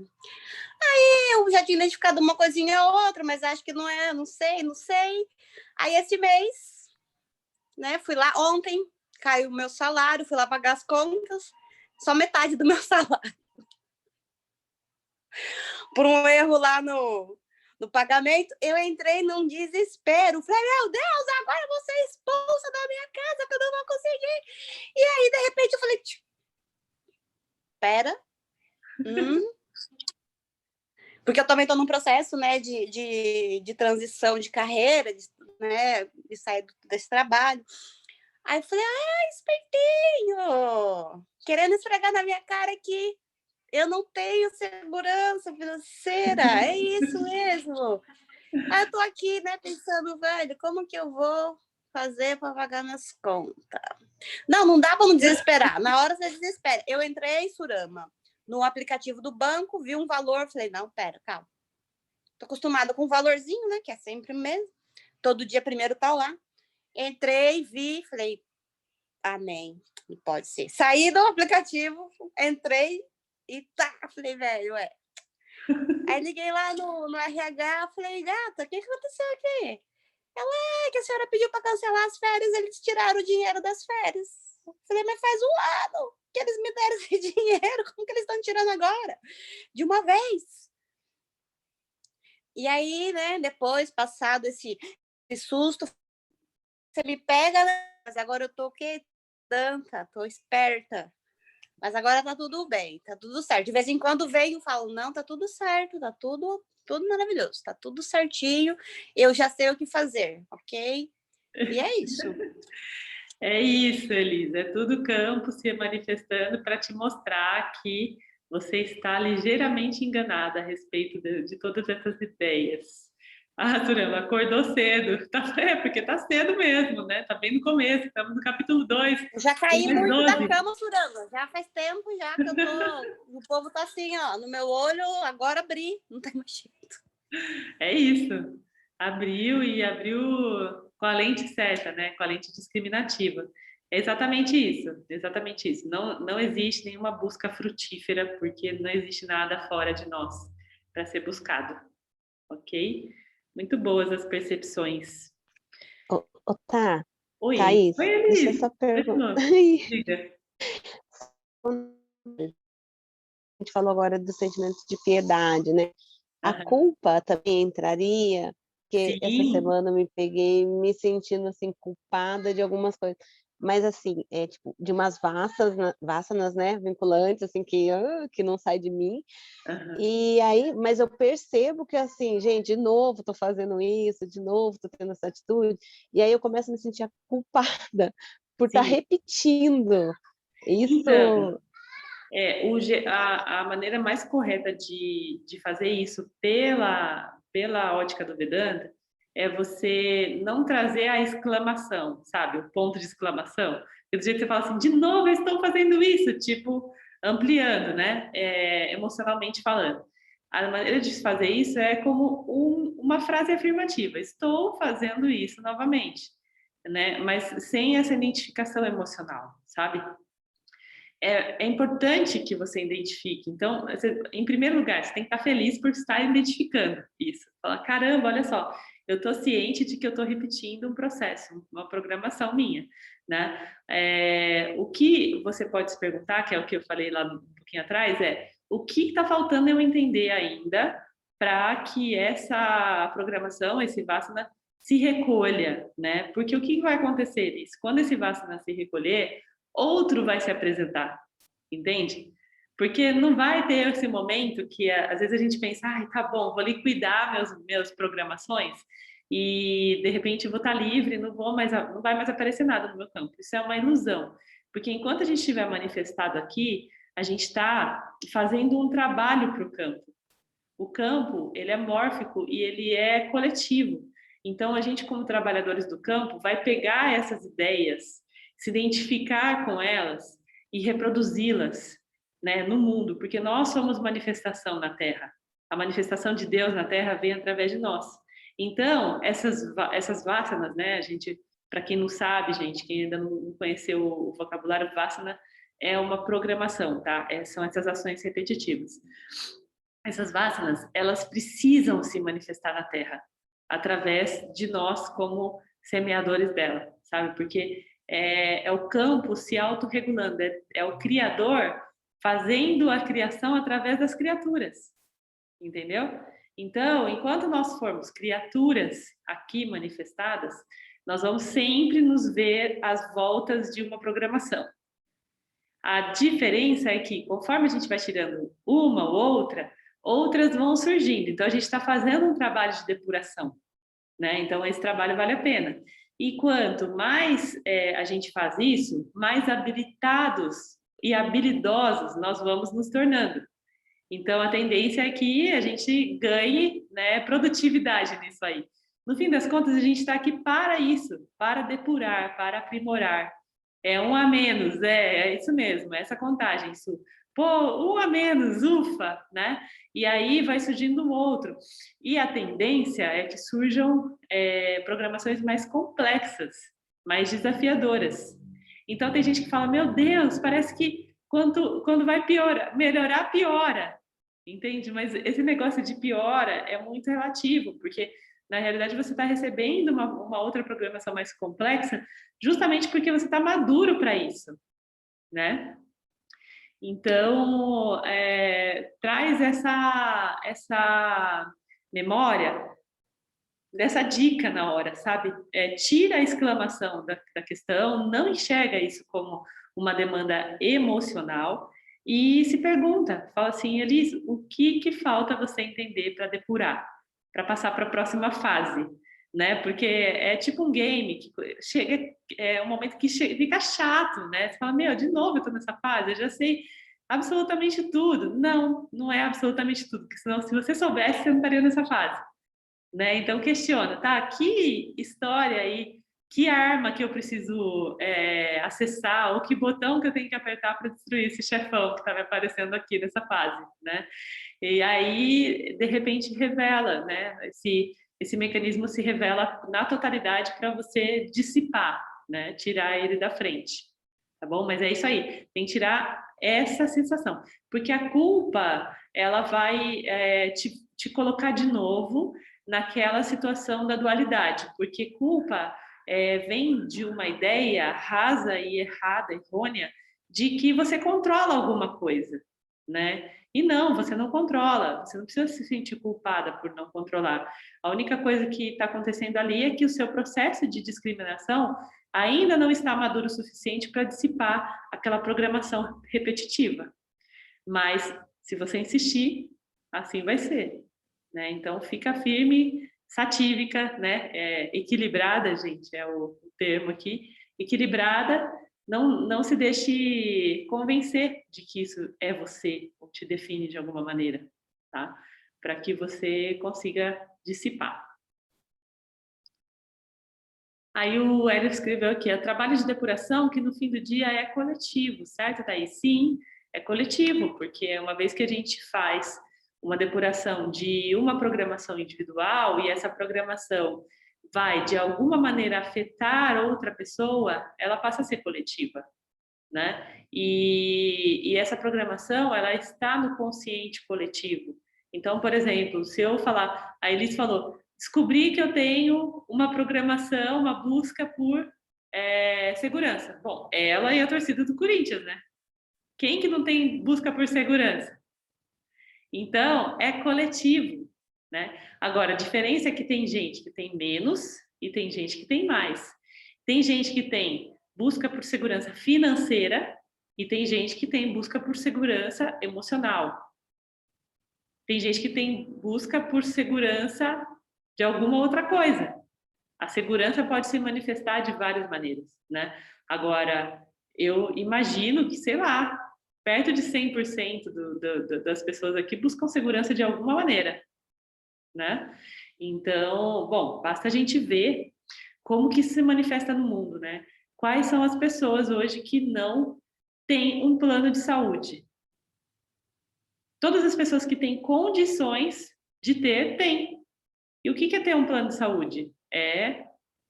Aí eu já tinha identificado uma coisinha ou outra, mas acho que não é, não sei. Aí esse mês, né, fui lá ontem, caiu o meu salário, fui lá pagar as contas, só metade do meu salário. Por um erro lá no pagamento, eu entrei num desespero. Falei, meu Deus, agora eu vou ser expulsa da minha casa, que eu não vou conseguir. E aí, de repente, eu falei, espera. Porque eu também estou num processo, né, de transição de carreira, né, de sair desse trabalho. Aí eu falei, espertinho, querendo esfregar na minha cara que eu não tenho segurança financeira, é isso mesmo. Aí eu tô aqui, né, pensando, velho, como que eu vou fazer para pagar minhas contas? Não dá para não desesperar. Na hora você desespera. Eu entrei, Surama, no aplicativo do banco, vi um valor, falei, não, pera, calma. Tô acostumada com um valorzinho, né, que é sempre o mesmo. Todo dia primeiro tá lá. Entrei, vi, falei, amém, não pode ser. Saí do aplicativo, entrei e falei, velho, Aí liguei lá no RH, falei, gata, o que aconteceu aqui? Ela, que a senhora pediu para cancelar as férias, eles tiraram o dinheiro das férias. Falei, mas faz um ano que eles me deram esse dinheiro, como que eles estão tirando agora? De uma vez. E aí, né, depois, passado esse susto, você me pega, né? Mas agora eu tô o quê? Tanta, tô esperta. Mas agora tá tudo bem, tá tudo certo. De vez em quando venho e falo, não, tá tudo certo, tá tudo maravilhoso, tá tudo certinho, eu já sei o que fazer, ok? E é isso. É isso, Elisa. É tudo campo se manifestando para te mostrar que você está ligeiramente enganada a respeito de todas essas ideias. Ah, Surama, acordou cedo. Porque tá cedo mesmo, né? Tá bem no começo, estamos no capítulo 2. Já caí muito da cama, Surama. Já faz tempo já que eu tô... O povo tá assim, ó, no meu olho, agora abri. Não tem mais jeito. É isso. Abriu com a lente certa, né? Com a lente discriminativa. É exatamente isso, exatamente isso. Não existe nenhuma busca frutífera, porque não existe nada fora de nós para ser buscado, ok? Muito boas as percepções. Tá. Oi, Thaís, Elis. deixa eu só perguntar. Diga. A gente falou agora do sentimento de piedade, né? A culpa também entraria, porque essa semana eu me peguei me sentindo assim culpada de algumas coisas, mas assim, tipo, de umas vassanas, né, vinculantes, assim, que não sai de mim. E aí, mas eu percebo que assim, gente, de novo tô fazendo isso, de novo tô tendo essa atitude, e aí eu começo a me sentir culpada por estar repetindo isso. Então, a maneira mais correta de fazer isso pela ótica do Vedanta é você não trazer a exclamação, sabe? O ponto de exclamação. E do jeito que você fala assim, de novo eu estou fazendo isso, tipo, ampliando, né? Emocionalmente falando. A maneira de fazer isso é como uma frase afirmativa. Estou fazendo isso novamente. né? Mas sem essa identificação emocional, sabe? É importante que você identifique. Então, em primeiro lugar, você tem que estar feliz por estar identificando isso. Falar, caramba, olha só, eu estou ciente de que eu estou repetindo um processo, uma programação minha, né? O que você pode se perguntar, que é o que eu falei lá um pouquinho atrás, o que está faltando eu entender ainda para que essa programação, esse Vassana, se recolha, né? Porque o que vai acontecer isso? Quando esse Vassana se recolher, outro vai se apresentar, entende? Porque não vai ter esse momento que às vezes a gente pensa, tá bom, vou liquidar meus programações e de repente vou estar livre, não vai mais aparecer nada no meu campo. Isso é uma ilusão, porque enquanto a gente estiver manifestado aqui, a gente está fazendo um trabalho para o campo. O campo, ele é mórfico e ele é coletivo. Então, a gente, como trabalhadores do campo, vai pegar essas ideias, se identificar com elas e reproduzi-las, né, no mundo, porque nós somos manifestação na Terra. A manifestação de Deus na Terra vem através de nós. Então, essas vasanas, né, a gente, para quem não sabe, gente, quem ainda não conheceu o vocabulário, vasana é uma programação, tá? São essas ações repetitivas. Essas vasanas, elas precisam se manifestar na Terra através de nós como semeadores dela, sabe? Porque é o campo se autorregulando, é o Criador fazendo a criação através das criaturas, entendeu? Então, enquanto nós formos criaturas aqui manifestadas, nós vamos sempre nos ver às voltas de uma programação. A diferença é que, conforme a gente vai tirando uma ou outra, outras vão surgindo. Então, a gente está fazendo um trabalho de depuração, né? Então, esse trabalho vale a pena. E quanto mais a gente faz isso, mais habilitados e habilidosos nós vamos nos tornando. Então, a tendência é que a gente ganhe, né, produtividade nisso aí. No fim das contas, a gente está aqui para isso, para depurar, para aprimorar. É um a menos, é isso mesmo, essa contagem. Isso, pô, um a menos, ufa, né? E aí vai surgindo um outro. E a tendência é que surjam programações mais complexas, mais desafiadoras. Então, tem gente que fala, meu Deus, parece que quando vai melhorar, piora. Entende? Mas esse negócio de piora é muito relativo, porque na realidade você está recebendo uma outra programação mais complexa, justamente porque você está maduro para isso, né? Então, traz essa memória dessa dica na hora, sabe? Tira a exclamação da questão, não enxerga isso como uma demanda emocional e se pergunta, fala assim, Elis, o que falta você entender para depurar, para passar para a próxima fase, né? Porque é tipo um game que chega, um momento que fica chato, né? Você fala, meu, de novo eu tô nessa fase, eu já sei absolutamente tudo. Não é absolutamente tudo, porque senão se você soubesse, você não estaria nessa fase, né? Então questiona, tá? Que história aí, que arma que eu preciso acessar, ou que botão que eu tenho que apertar para destruir esse chefão que está me aparecendo aqui nessa fase, né? E aí, de repente, revela, né? Esse mecanismo se revela na totalidade para você dissipar, né? Tirar ele da frente, tá bom? Mas é isso aí, tem que tirar essa sensação, porque a culpa, ela vai te colocar de novo naquela situação da dualidade, porque culpa vem de uma ideia rasa e errada, errônea, de que você controla alguma coisa, né? E não, você não controla, você não precisa se sentir culpada por não controlar. A única coisa que está acontecendo ali é que o seu processo de discriminação ainda não está maduro o suficiente para dissipar aquela programação repetitiva. Mas, se você insistir, assim vai ser, né? Então, fica firme, satívica, né? Equilibrada, gente, é o termo aqui. Equilibrada, não se deixe convencer de que isso é você, ou te define de alguma maneira, tá? Para que você consiga dissipar. Aí o Hélio escreveu aqui, trabalho de depuração que no fim do dia é coletivo, certo, Thaís? Sim, é coletivo, porque uma vez que a gente faz uma depuração de uma programação individual e essa programação vai, de alguma maneira, afetar outra pessoa, ela passa a ser coletiva, né? E essa programação, ela está no consciente coletivo. Então, por exemplo, se eu falar, a Elis falou, descobri que eu tenho uma programação, uma busca por segurança. Bom, ela e a torcida do Corinthians, né? Quem que não tem busca por segurança? Então, é coletivo, né? Agora, a diferença é que tem gente que tem menos e tem gente que tem mais. Tem gente que tem busca por segurança financeira e tem gente que tem busca por segurança emocional. Tem gente que tem busca por segurança de alguma outra coisa. A segurança pode se manifestar de várias maneiras, né? Agora, eu imagino que, sei lá, perto de 100% das pessoas aqui buscam segurança de alguma maneira, né? Então, bom, basta a gente ver como que isso se manifesta no mundo, né? Quais são as pessoas hoje que não têm um plano de saúde? Todas as pessoas que têm condições de ter, têm. E o que é ter um plano de saúde? É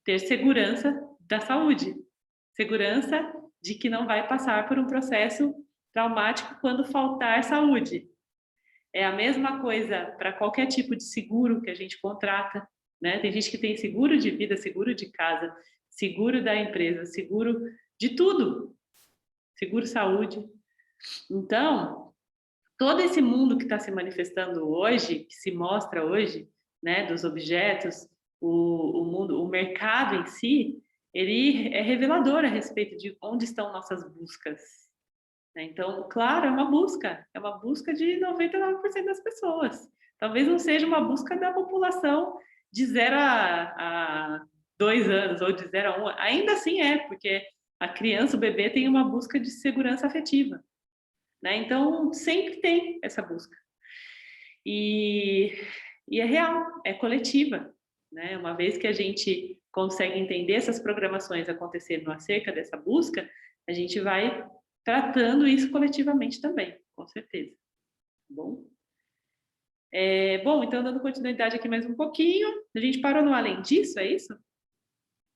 ter segurança da saúde. Segurança de que não vai passar por um processo traumático quando faltar saúde. É a mesma coisa para qualquer tipo de seguro que a gente contrata, né? Tem gente que tem seguro de vida, seguro de casa, seguro da empresa, seguro de tudo. Seguro saúde. Então, todo esse mundo que está se manifestando hoje, que se mostra hoje, né, dos objetos, o mundo, o mercado em si, ele é revelador a respeito de onde estão nossas buscas. Então, claro, é uma busca de 99% das pessoas. Talvez não seja uma busca da população de 0 a 2 anos ou de 0 a 1. Ainda assim porque a criança, o bebê, tem uma busca de segurança afetiva, né? Então, sempre tem essa busca. E é real, é coletiva, né? Uma vez que a gente consegue entender essas programações acontecendo acerca dessa busca, a gente vai tratando isso coletivamente também, com certeza. Bom? Bom, então, dando continuidade aqui mais um pouquinho, a gente parou no além disso, é isso?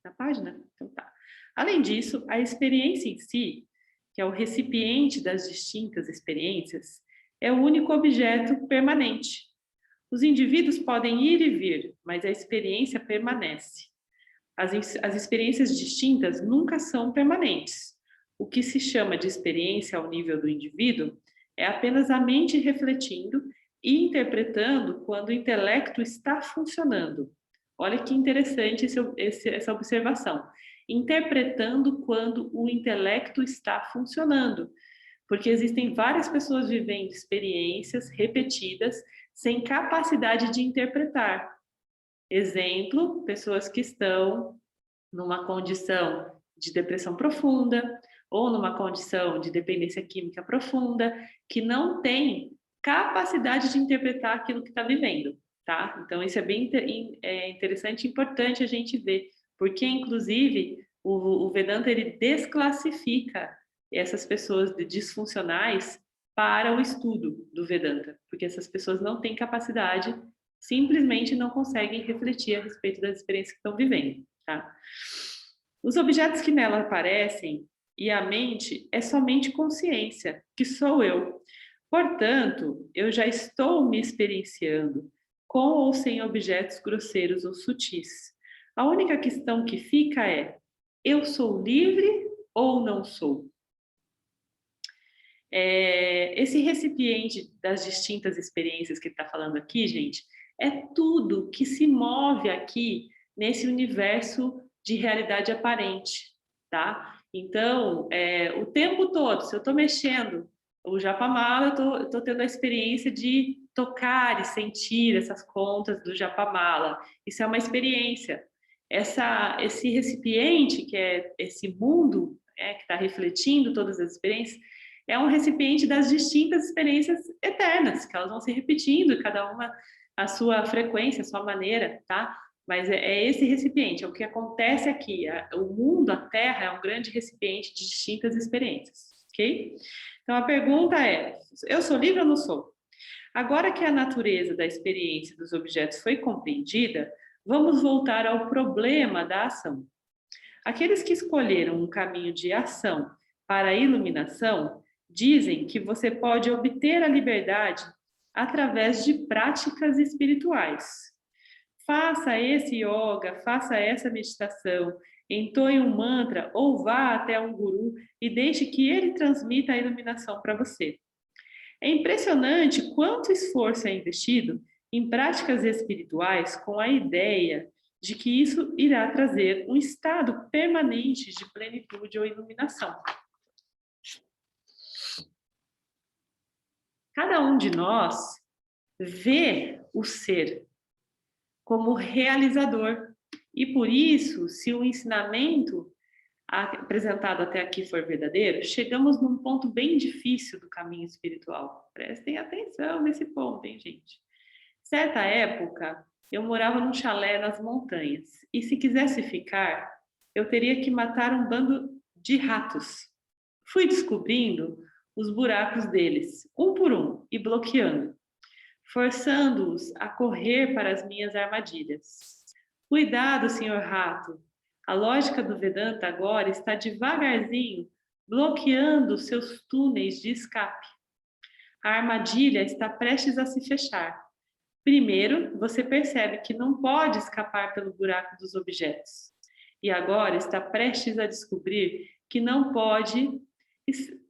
Na página? Então tá. Além disso, a experiência em si, que é o recipiente das distintas experiências, é o único objeto permanente. Os indivíduos podem ir e vir, mas a experiência permanece. As experiências distintas nunca são permanentes. O que se chama de experiência ao nível do indivíduo é apenas a mente refletindo e interpretando quando o intelecto está funcionando. Olha que interessante essa observação. Interpretando quando o intelecto está funcionando. Porque existem várias pessoas vivendo experiências repetidas sem capacidade de interpretar. Exemplo, pessoas que estão numa condição de depressão profunda ou numa condição de dependência química profunda, que não tem capacidade de interpretar aquilo que está vivendo, tá? Então, isso é bem interessante e importante a gente ver, porque, inclusive, o Vedanta, ele desclassifica essas pessoas disfuncionais para o estudo do Vedanta, porque essas pessoas não têm capacidade, simplesmente não conseguem refletir a respeito das experiências que estão vivendo, tá? Os objetos que nela aparecem e a mente é somente consciência, que sou eu. Portanto, eu já estou me experienciando, com ou sem objetos grosseiros ou sutis. A única questão que fica é: eu sou livre ou não sou? Esse recipiente das distintas experiências que ele está falando aqui, gente, é tudo que se move aqui nesse universo de realidade aparente, tá? Então, o tempo todo, se eu estou mexendo o japamala, eu estou tendo a experiência de tocar e sentir essas contas do japamala. Isso é uma experiência. Esse recipiente, que é esse mundo, que está refletindo todas as experiências, é um recipiente das distintas experiências eternas, que elas vão se repetindo, cada uma a sua frequência, a sua maneira, tá? Mas é esse recipiente, é o que acontece aqui. O mundo, a Terra, é um grande recipiente de distintas experiências, ok? Então, a pergunta é: eu sou livre ou não sou? Agora que a natureza da experiência dos objetos foi compreendida, Vamos voltar ao problema da ação. Aqueles que escolheram um caminho de ação para a iluminação dizem que você pode obter a liberdade através de práticas espirituais. Faça esse yoga, faça essa meditação, entoie um mantra ou vá até um guru e deixe que ele transmita a iluminação para você. É impressionante quanto esforço é investido em práticas espirituais com a ideia de que isso irá trazer um estado permanente de plenitude ou iluminação. Cada um de nós vê o ser como realizador. E por isso, se o ensinamento apresentado até aqui for verdadeiro, chegamos num ponto bem difícil do caminho espiritual. Prestem atenção nesse ponto, hein, gente? Certa época, eu morava num chalé nas montanhas. E se quisesse ficar, eu teria que matar um bando de ratos. Fui descobrindo os buracos deles, um por um, e bloqueando, forçando-os a correr para as minhas armadilhas. Cuidado, senhor rato. A lógica do Vedanta agora está devagarzinho bloqueando seus túneis de escape. A armadilha está prestes a se fechar. Primeiro, você percebe que não pode escapar pelo buraco dos objetos. E agora está prestes a descobrir que não pode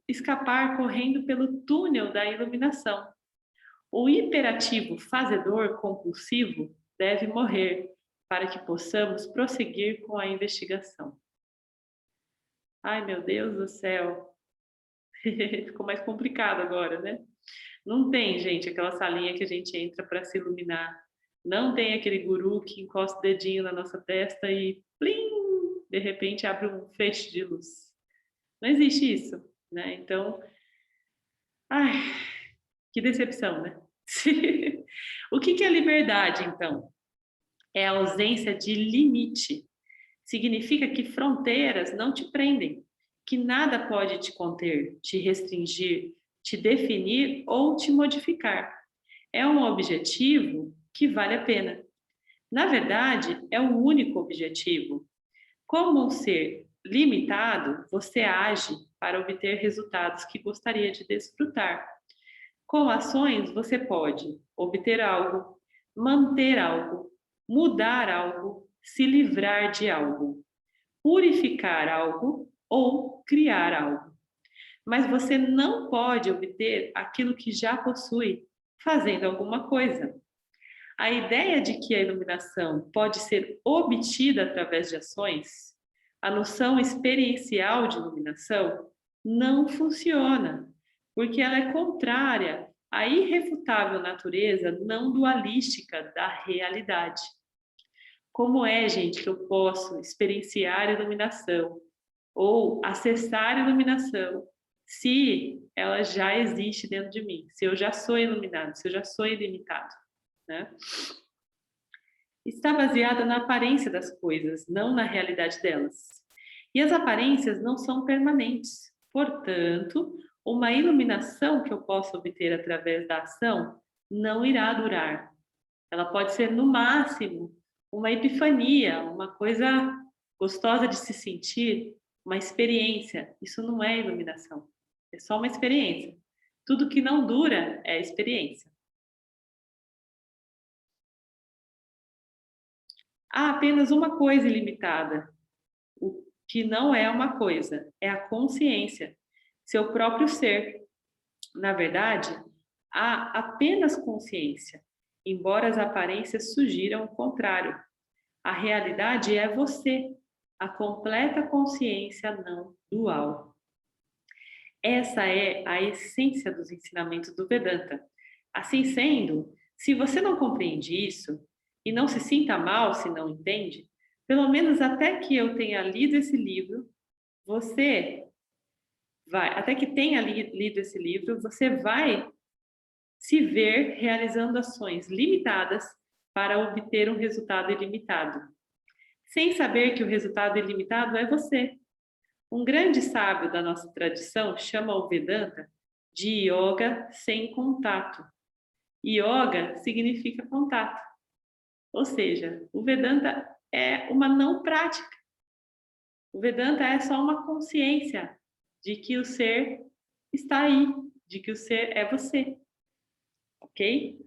escapar correndo pelo túnel da iluminação. O hiperativo fazedor compulsivo deve morrer para que possamos prosseguir com a investigação. Ai, meu Deus do céu. Ficou mais complicado agora, né? Não tem, gente, aquela salinha que a gente entra para se iluminar. Não tem aquele guru que encosta o dedinho na nossa testa e, plim, de repente abre um feixe de luz. Não existe isso, né? Então, ai, que decepção, né? O que é liberdade, então? É a ausência de limite. Significa que fronteiras não te prendem, que nada pode te conter, te restringir, te definir ou te modificar. É um objetivo que vale a pena. Na verdade, é o único objetivo. Como um ser limitado, você age para obter resultados que gostaria de desfrutar. Com ações, você pode obter algo, manter algo, mudar algo, se livrar de algo, purificar algo ou criar algo. Mas você não pode obter aquilo que já possui fazendo alguma coisa. A ideia de que a iluminação pode ser obtida através de ações, a noção experiencial de iluminação, não funciona, porque ela é contrária à irrefutável natureza não dualística da realidade. Como é, gente, que eu posso experienciar iluminação ou acessar iluminação se ela já existe dentro de mim, se eu já sou iluminado, se eu já sou ilimitado, né? Está baseada na aparência das coisas, não na realidade delas. E as aparências não são permanentes. Portanto, uma iluminação que eu posso obter através da ação não irá durar. Ela pode ser, no máximo, uma epifania, uma coisa gostosa de se sentir, uma experiência. Isso não é iluminação, é só uma experiência. Tudo que não dura é experiência. Há apenas uma coisa ilimitada, o que não é uma coisa, é a consciência, seu próprio ser. Na verdade, há apenas consciência, embora as aparências sugiram o contrário. A realidade é você, a completa consciência não dual. Essa é a essência dos ensinamentos do Vedanta. Assim sendo, se você não compreende isso, e não se sinta mal se não entende, pelo menos até que eu tenha lido esse livro, até que tenha lido esse livro, você vai se ver realizando ações limitadas para obter um resultado ilimitado, sem saber que o resultado ilimitado é você. Um grande sábio da nossa tradição chama o Vedanta de yoga sem contato. Yoga significa contato. Ou seja, o Vedanta é uma não prática. O Vedanta é só uma consciência de que o ser está aí, de que o ser é você. Ok?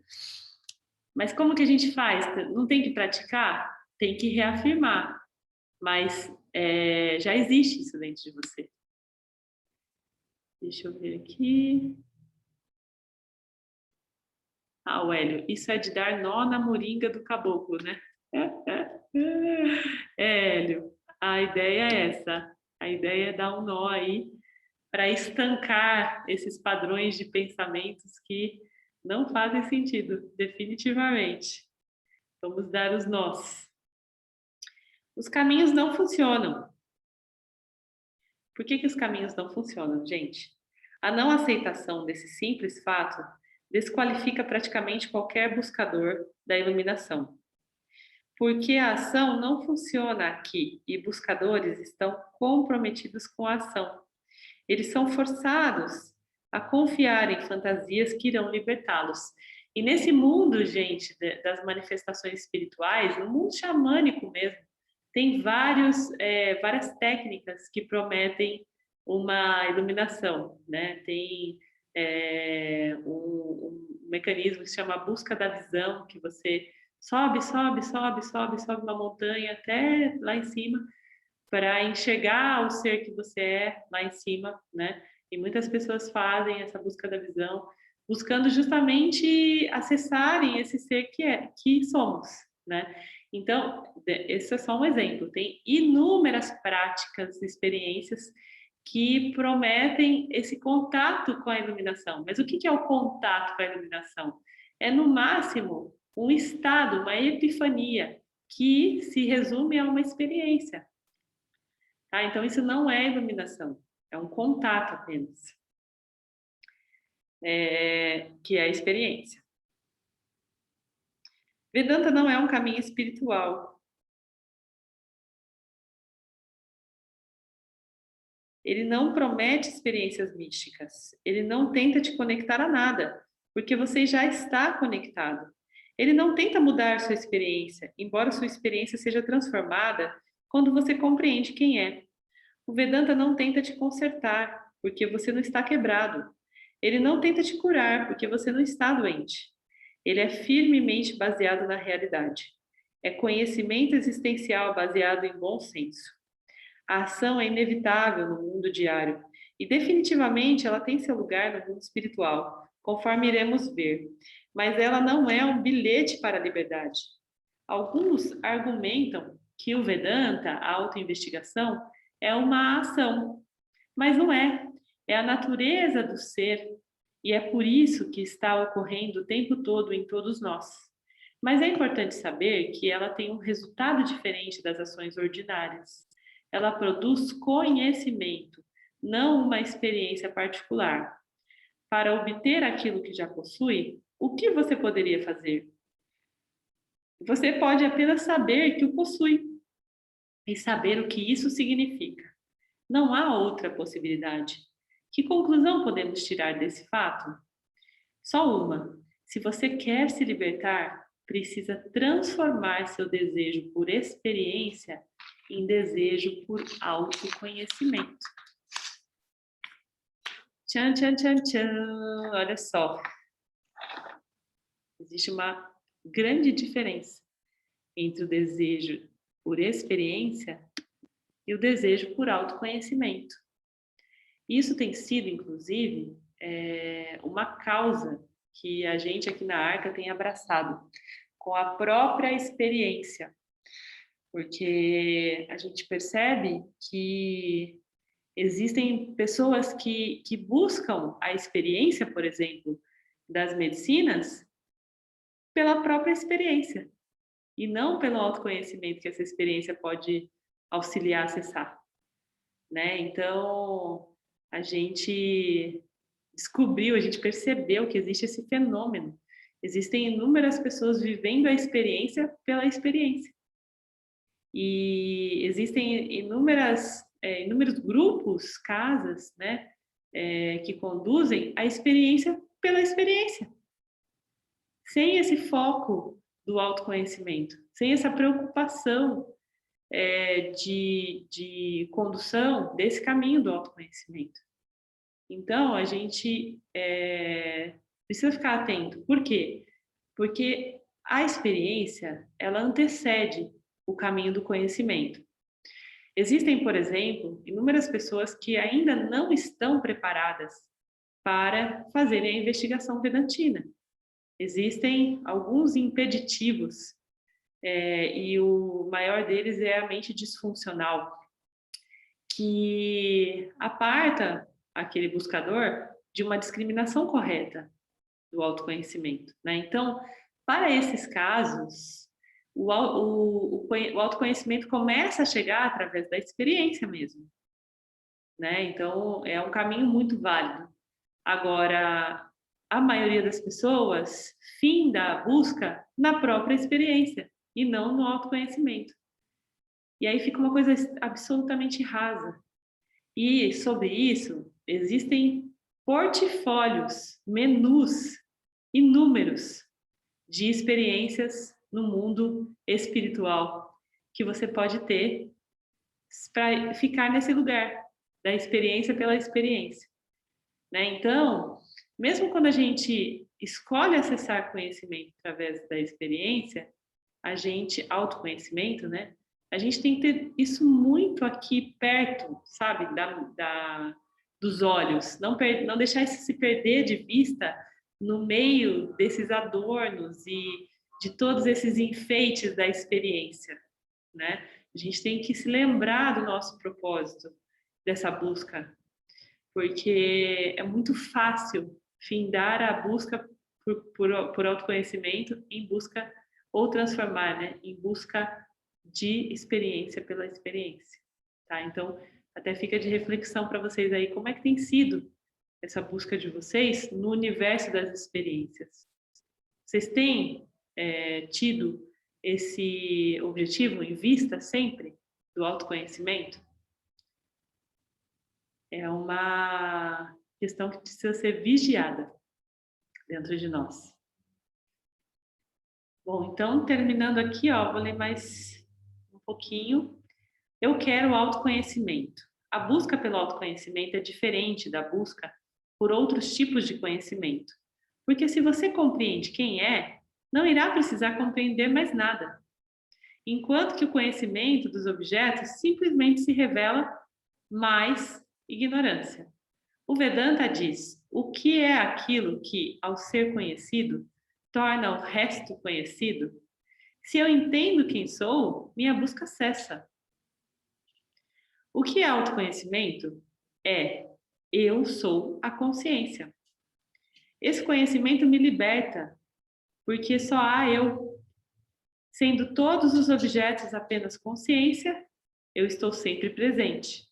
Mas como que a gente faz? Não tem que praticar? Tem que reafirmar. Mas já existe isso dentro de você. Deixa eu ver aqui. Ah, o Hélio, isso é de dar nó na moringa do caboclo, né? Hélio, a ideia é essa. A ideia é dar um nó aí para estancar esses padrões de pensamentos que não fazem sentido, definitivamente. Vamos dar os nós. Os caminhos não funcionam. Por que os caminhos não funcionam, gente? A não aceitação desse simples fato desqualifica praticamente qualquer buscador da iluminação. Porque a ação não funciona aqui e buscadores estão comprometidos com a ação. Eles são forçados a confiar em fantasias que irão libertá-los. E nesse mundo, gente, das manifestações espirituais, no mundo xamânico mesmo, tem várias técnicas que prometem uma iluminação, né? Tem um mecanismo que se chama busca da visão, que você sobe uma montanha até lá em cima para enxergar o ser que você é lá em cima, né? E muitas pessoas fazem essa busca da visão, buscando justamente acessarem esse ser que somos, né? Então, esse é só um exemplo. Tem inúmeras práticas, experiências que prometem esse contato com a iluminação. Mas o que é o contato com a iluminação? É, no máximo, um estado, uma epifania, que se resume a uma experiência. Tá? Então, isso não é iluminação, é um contato apenas, que é a experiência. Vedanta não é um caminho espiritual. Ele não promete experiências místicas. Ele não tenta te conectar a nada, porque você já está conectado. Ele não tenta mudar sua experiência, embora sua experiência seja transformada quando você compreende quem é. O Vedanta não tenta te consertar, porque você não está quebrado. Ele não tenta te curar, porque você não está doente. Ele é firmemente baseado na realidade. É conhecimento existencial baseado em bom senso. A ação é inevitável no mundo diário e definitivamente ela tem seu lugar no mundo espiritual, conforme iremos ver. Mas ela não é um bilhete para a liberdade. Alguns argumentam que o Vedanta, a autoinvestigação, é uma ação, mas não é. É a natureza do ser e é por isso que está ocorrendo o tempo todo em todos nós. Mas é importante saber que ela tem um resultado diferente das ações ordinárias. Ela produz conhecimento, não uma experiência particular. Para obter aquilo que já possui, o que você poderia fazer? Você pode apenas saber que o possui e saber o que isso significa. Não há outra possibilidade. Que conclusão podemos tirar desse fato? Só uma. Se você quer se libertar, precisa transformar seu desejo por experiência em desejo por autoconhecimento. Tchan, tchan, tchan, tchan. Olha só. Existe uma grande diferença entre o desejo por experiência e o desejo por autoconhecimento. Isso tem sido, inclusive, uma causa que a gente aqui na Arca tem abraçado com a própria experiência, porque a gente percebe que existem pessoas que buscam a experiência, por exemplo, das medicinas pela própria experiência e não pelo autoconhecimento que essa experiência pode auxiliar a acessar, né? Então, a gente descobriu, a gente percebeu que existe esse fenômeno. Existem inúmeras pessoas vivendo a experiência pela experiência. E existem inúmeros grupos, casas, né, que conduzem a experiência pela experiência. Sem esse foco do autoconhecimento, sem essa preocupação de condução desse caminho do autoconhecimento. Então, a gente precisa ficar atento. Por quê? Porque a experiência, ela antecede o caminho do conhecimento. Existem, por exemplo, inúmeras pessoas que ainda não estão preparadas para fazerem a investigação vedantina. Existem alguns impeditivos, e o maior deles é a mente disfuncional, que aparta aquele buscador de uma discriminação correta do autoconhecimento, né? Então, para esses casos, o autoconhecimento começa a chegar através da experiência mesmo, né? Então, é um caminho muito válido. Agora, a maioria das pessoas finda a busca na própria experiência e não no autoconhecimento. E aí fica uma coisa absolutamente rasa. E sobre isso, existem portfólios, menus inúmeros de experiências no mundo espiritual que você pode ter para ficar nesse lugar da experiência pela experiência, né? Então, mesmo quando a gente escolhe acessar conhecimento através da experiência, autoconhecimento, né? A gente tem que ter isso muito aqui perto, sabe, dos olhos, não deixar isso se perder de vista no meio desses adornos e de todos esses enfeites da experiência, né? A gente tem que se lembrar do nosso propósito dessa busca, porque é muito fácil findar a busca por autoconhecimento em busca, ou transformar, né, em busca de experiência pela experiência, tá? Então, até fica de reflexão para vocês aí, como é que tem sido essa busca de vocês no universo das experiências? Vocês têm tido esse objetivo em vista sempre do autoconhecimento? É uma questão que precisa ser vigiada dentro de nós. Bom, então, terminando aqui, ó, vou ler mais um pouquinho. Eu quero autoconhecimento. A busca pelo autoconhecimento é diferente da busca por outros tipos de conhecimento. Porque se você compreende quem é, não irá precisar compreender mais nada. Enquanto que o conhecimento dos objetos simplesmente se revela mais ignorância. O Vedanta diz: o que é aquilo que, ao ser conhecido, torna o resto conhecido? Se eu entendo quem sou, minha busca cessa. O que é autoconhecimento? Eu sou a consciência. Esse conhecimento me liberta, porque só há eu. Sendo todos os objetos apenas consciência, eu estou sempre presente.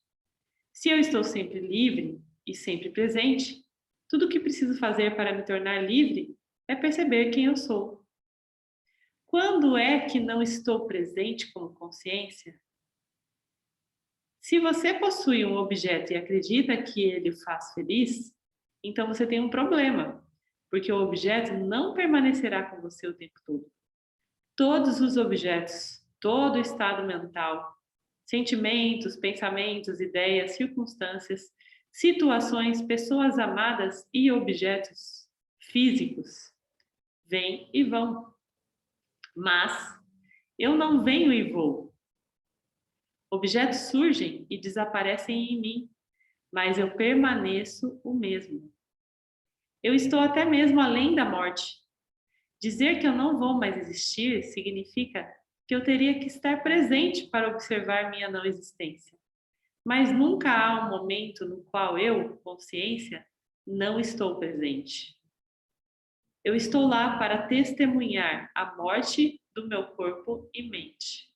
Se eu estou sempre livre e sempre presente, tudo o que preciso fazer para me tornar livre é perceber quem eu sou. Quando é que não estou presente como consciência? Se você possui um objeto e acredita que ele o faz feliz, então você tem um problema, porque o objeto não permanecerá com você o tempo todo. Todos os objetos, todo o estado mental, sentimentos, pensamentos, ideias, circunstâncias, situações, pessoas amadas e objetos físicos vêm e vão. Mas eu não venho e vou. Objetos surgem e desaparecem em mim, mas eu permaneço o mesmo. Eu estou até mesmo além da morte. Dizer que eu não vou mais existir significa que eu teria que estar presente para observar minha não existência. Mas nunca há um momento no qual eu, consciência, não estou presente. Eu estou lá para testemunhar a morte do meu corpo e mente.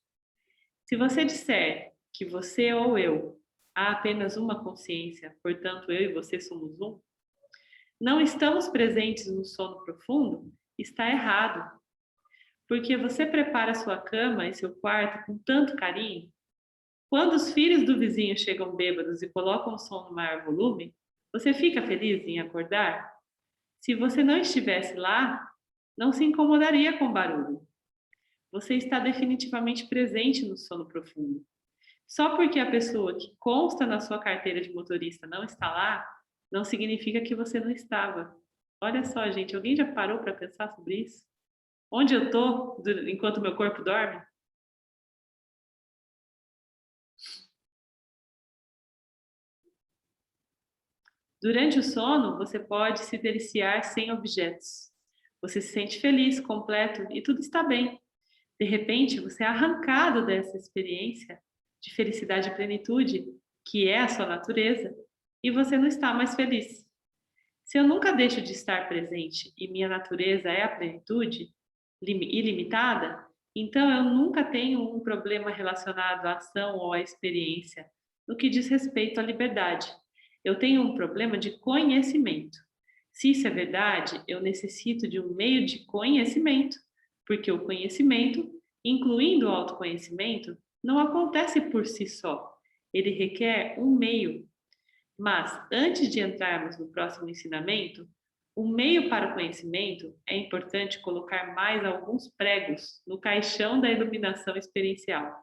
Se você disser que você ou eu há apenas uma consciência, portanto eu e você somos um, não estamos presentes no sono profundo, está errado. Porque você prepara sua cama e seu quarto com tanto carinho. Quando os filhos do vizinho chegam bêbados e colocam o som no maior volume, você fica feliz em acordar? Se você não estivesse lá, não se incomodaria com barulho. você está definitivamente presente no sono profundo. Só porque a pessoa que consta na sua carteira de motorista não está lá, não significa que você não estava. Olha só, gente, alguém já parou para pensar sobre isso? Onde eu estou enquanto meu corpo dorme? Durante o sono, você pode se deliciar sem objetos. Você se sente feliz, completo e tudo está bem. De repente, você é arrancado dessa experiência de felicidade e plenitude, que é a sua natureza, e você não está mais feliz. Se eu nunca deixo de estar presente e minha natureza é a plenitude ilimitada, então eu nunca tenho um problema relacionado à ação ou à experiência no que diz respeito à liberdade. Eu tenho um problema de conhecimento. Se isso é verdade, eu necessito de um meio de conhecimento, porque o conhecimento, incluindo o autoconhecimento, não acontece por si só. Ele requer um meio. Mas, antes de entrarmos no próximo ensinamento, o meio para o conhecimento é importante colocar mais alguns pregos no caixão da iluminação experiencial.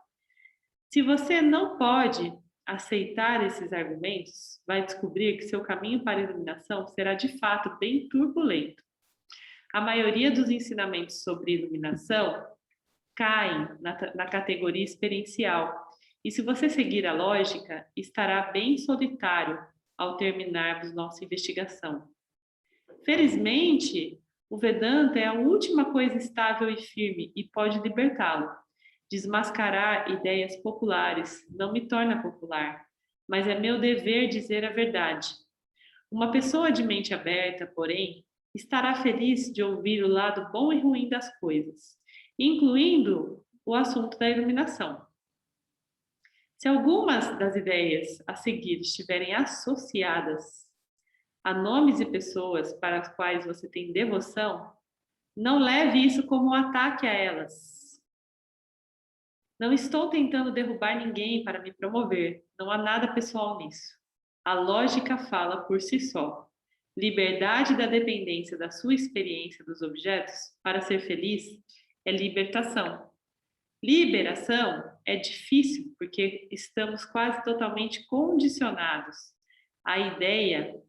Se você não pode aceitar esses argumentos, vai descobrir que seu caminho para a iluminação será de fato bem turbulento. A maioria dos ensinamentos sobre iluminação caem na categoria experiencial, e se você seguir a lógica, estará bem solitário ao terminarmos nossa investigação. Felizmente, o Vedanta é a última coisa estável e firme e pode libertá-lo. Desmascarar ideias populares não me torna popular, mas é meu dever dizer a verdade. Uma pessoa de mente aberta, porém, estará feliz de ouvir o lado bom e ruim das coisas, incluindo o assunto da iluminação. Se algumas das ideias a seguir estiverem associadas a nomes e pessoas para as quais você tem devoção, não leve isso como um ataque a elas. Não estou tentando derrubar ninguém para me promover, não há nada pessoal nisso. A lógica fala por si só. Liberdade da dependência da sua experiência dos objetos para ser feliz é libertação. Liberação é difícil porque estamos quase totalmente condicionados à ideia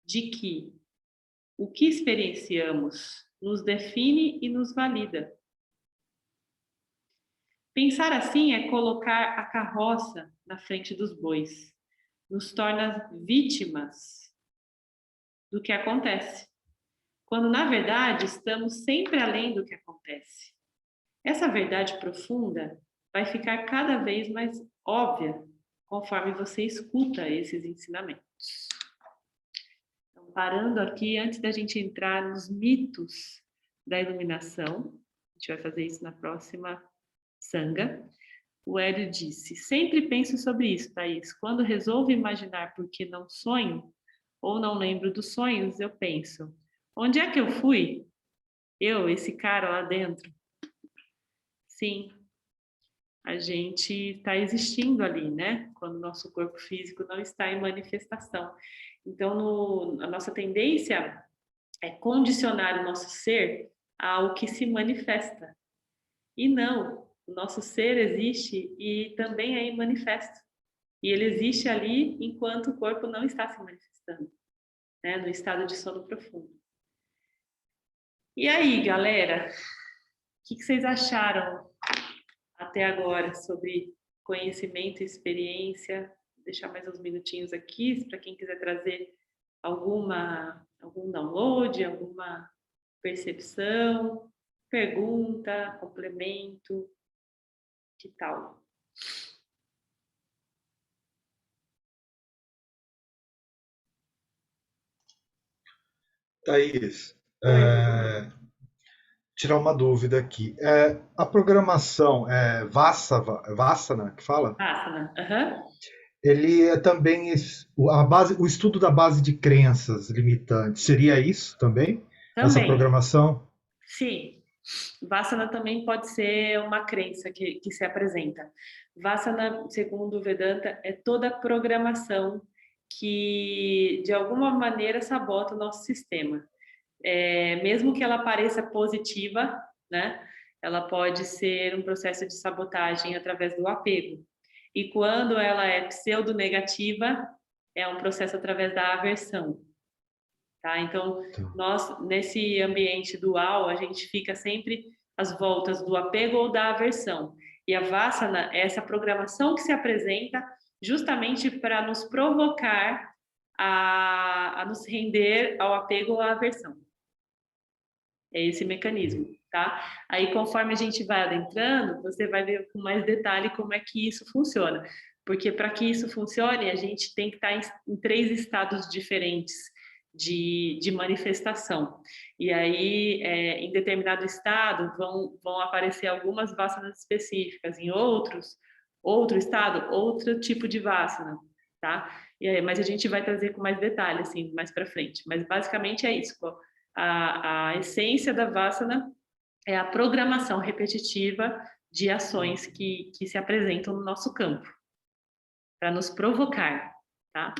de que o que experienciamos nos define e nos valida. Pensar assim é colocar a carroça na frente dos bois, nos torna vítimas do que acontece, quando na verdade estamos sempre além do que acontece. Essa verdade profunda vai ficar cada vez mais óbvia conforme você escuta esses ensinamentos. Então, parando aqui, antes da gente entrar nos mitos da iluminação, a gente vai fazer isso na próxima Sanga, o Hélio disse: sempre penso sobre isso, Thaís. Quando resolvo imaginar por que não sonho ou não lembro dos sonhos, eu penso: onde é que eu fui? Eu, esse cara lá dentro. Sim, a gente está existindo ali, né? Quando o nosso corpo físico não está em manifestação. Então, a nossa tendência é condicionar o nosso ser ao que se manifesta. E não, o nosso ser existe e também é em manifesto. E ele existe ali enquanto o corpo não está se manifestando, né? No estado de sono profundo. E aí, galera, o que vocês acharam até agora sobre conhecimento e experiência? Vou deixar mais uns minutinhos aqui para quem quiser trazer algum download, alguma percepção, pergunta, complemento, que tal? Thaís, tirar uma dúvida aqui. A programação é Vassana que fala? Vassana, aham. Ele é também o estudo da base de crenças limitantes. Seria isso também? Essa programação? Sim. Vassana também pode ser uma crença que se apresenta. Vassana, segundo o Vedanta, é toda programação que, de alguma maneira, sabota o nosso sistema. Mesmo que ela pareça positiva, né? ela pode ser um processo de sabotagem através do apego. E quando ela é pseudo-negativa, é um processo através da aversão. Tá? Então, nós, nesse ambiente dual, a gente fica sempre às voltas do apego ou da aversão. E a Vassana é essa programação que se apresenta justamente para nos provocar a nos render ao apego ou à aversão. É esse mecanismo, tá? Aí, conforme a gente vai adentrando, você vai ver com mais detalhe como é que isso funciona. Porque para que isso funcione, a gente tem que estar em 3 estados diferentes de manifestação. E aí, em determinado estado, vão aparecer algumas vassanas específicas, em outro estado, outro tipo de vassana, tá? E aí, mas a gente vai trazer com mais detalhe, assim, mais para frente. Mas basicamente é isso. A essência da vassana é a programação repetitiva de ações que se apresentam no nosso campo, para nos provocar, tá?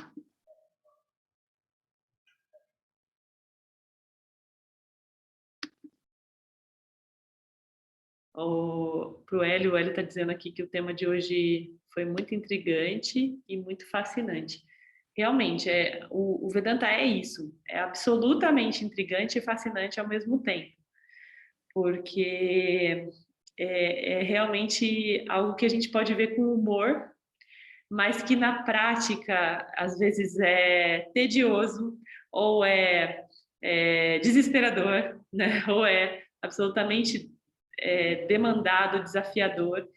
Pro Hélio, o Hélio está dizendo aqui que o tema de hoje foi muito intrigante e muito fascinante. Realmente, o Vedanta é isso, é absolutamente intrigante e fascinante ao mesmo tempo, porque é realmente algo que a gente pode ver com humor, mas que na prática, às vezes, é tedioso ou é desesperador, né? Ou é absolutamente demandado, desafiador,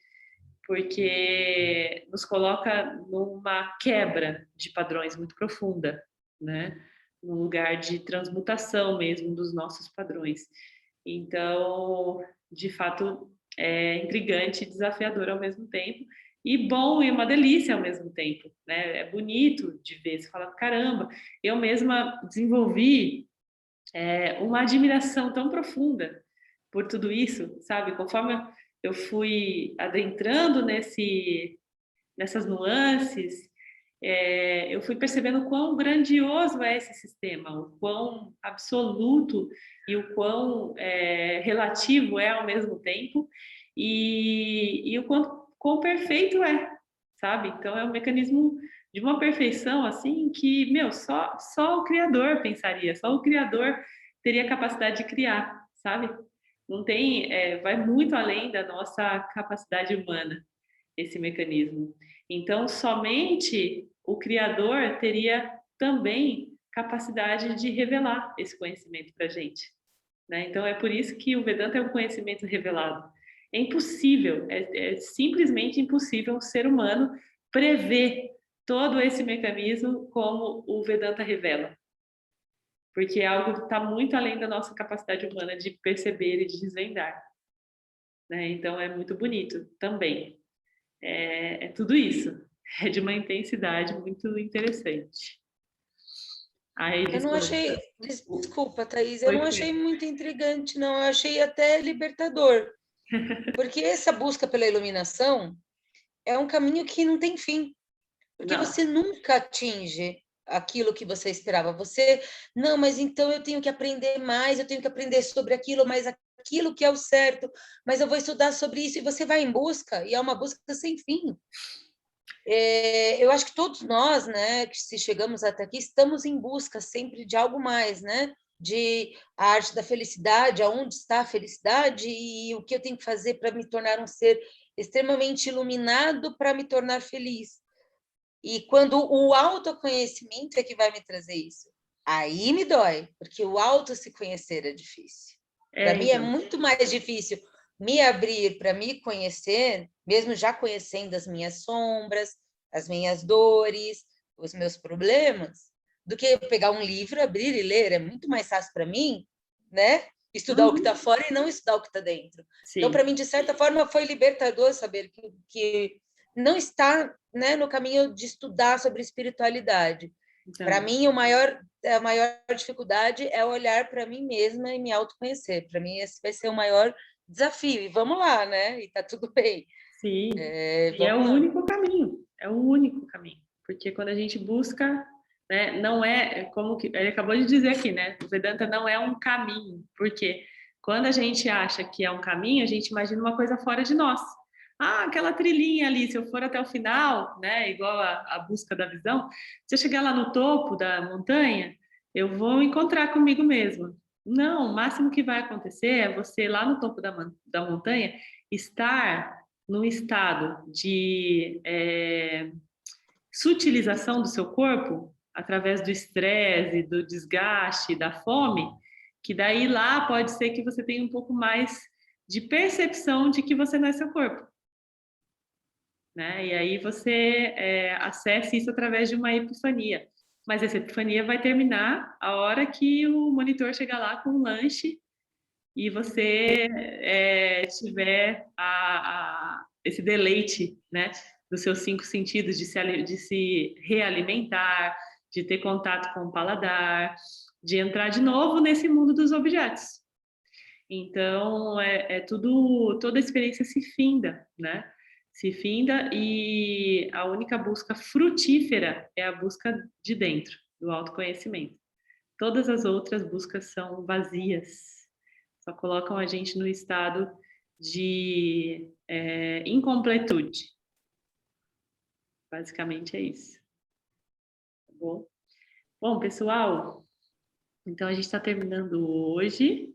porque nos coloca numa quebra de padrões muito profunda, né? Num lugar de transmutação mesmo dos nossos padrões. Então, de fato, é intrigante e desafiador ao mesmo tempo, e bom e uma delícia ao mesmo tempo, né? É bonito de ver, você fala, caramba, eu mesma desenvolvi uma admiração tão profunda por tudo isso, sabe? Conforme eu fui adentrando nessas nuances, eu fui percebendo o quão grandioso é esse sistema, o quão absoluto e o quão relativo é ao mesmo tempo, e o quão perfeito é, sabe? Então é um mecanismo de uma perfeição assim que, meu, só o Criador pensaria, só o Criador teria capacidade de criar, sabe? Não tem, vai muito além da nossa capacidade humana esse mecanismo. Então, somente o Criador teria também capacidade de revelar esse conhecimento para a gente, né? Então, é por isso que o Vedanta é um conhecimento revelado. É impossível, é simplesmente impossível um ser humano prever todo esse mecanismo como o Vedanta revela, porque é algo que está muito além da nossa capacidade humana de perceber e de desvendar, né? Então, é muito bonito também. É tudo isso. É de uma intensidade muito interessante. Aí, eu não achei, desculpa, Thaís, eu não achei muito intrigante, não. Eu achei até libertador. Porque essa busca pela iluminação é um caminho que não tem fim. Porque você nunca atinge aquilo que você esperava. Não, mas então eu tenho que aprender mais, eu tenho que aprender sobre aquilo, mas aquilo que é o certo, mas eu vou estudar sobre isso, e você vai em busca, e é uma busca sem fim. Eu acho que todos nós, né, que se chegamos até aqui, estamos em busca sempre de algo mais, né? De a arte da felicidade, aonde está a felicidade e o que eu tenho que fazer para me tornar um ser extremamente iluminado para me tornar feliz. E quando o autoconhecimento é que vai me trazer isso, aí me dói, porque o auto se conhecer é difícil. Para mim é muito mais difícil me abrir para me conhecer, mesmo já conhecendo as minhas sombras, as minhas dores, os meus problemas, do que pegar um livro, abrir e ler. É muito mais fácil para mim, né? Estudar o que está fora e não estudar o que está dentro. Sim. Então, para mim, de certa forma, foi libertador saber que não está, né, no caminho de estudar sobre espiritualidade. Então, para mim, a maior dificuldade é olhar para mim mesma e me autoconhecer. Para mim, esse vai ser o maior desafio. E vamos lá, né? E tá tudo bem. Sim, e é o único caminho. É o único caminho. Porque quando a gente busca, né, não é como que ele acabou de dizer aqui, né? O Vedanta não é um caminho. Por quê? Quando a gente acha que é um caminho, a gente imagina uma coisa fora de nós. Ah, aquela trilhinha ali, se eu for até o final, né, igual a busca da visão, se eu chegar lá no topo da montanha, eu vou encontrar comigo mesma. Não, o máximo que vai acontecer é você lá no topo da montanha estar num estado de sutilização do seu corpo através do estresse, do desgaste, da fome, que daí lá pode ser que você tenha um pouco mais de percepção de que você não é seu corpo. Né? E aí você acessa isso através de uma epifania. Mas essa epifania vai terminar a hora que o monitor chegar lá com um lanche e você tiver esse deleite, né, dos seus 5 sentidos de se realimentar, de ter contato com o paladar, de entrar de novo nesse mundo dos objetos. Então, toda a experiência se finda, né? Se finda e a única busca frutífera é a busca de dentro, do autoconhecimento. Todas as outras buscas são vazias, só colocam a gente no estado de incompletude. Basicamente é isso. Tá bom? Bom, pessoal, então a gente está terminando hoje.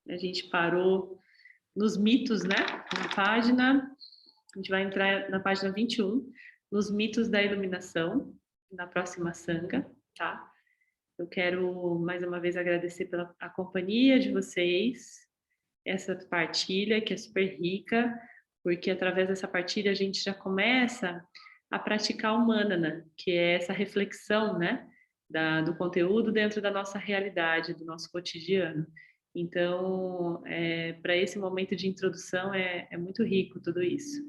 A gente parou nos mitos, né? Na página, a gente vai entrar na página 21, nos mitos da iluminação, na próxima sanga, tá? Eu quero mais uma vez agradecer pela companhia de vocês, essa partilha que é super rica, porque através dessa partilha a gente já começa a praticar o Manana, que é essa reflexão, né, do conteúdo dentro da nossa realidade, do nosso cotidiano. Então, para esse momento de introdução é muito rico tudo isso.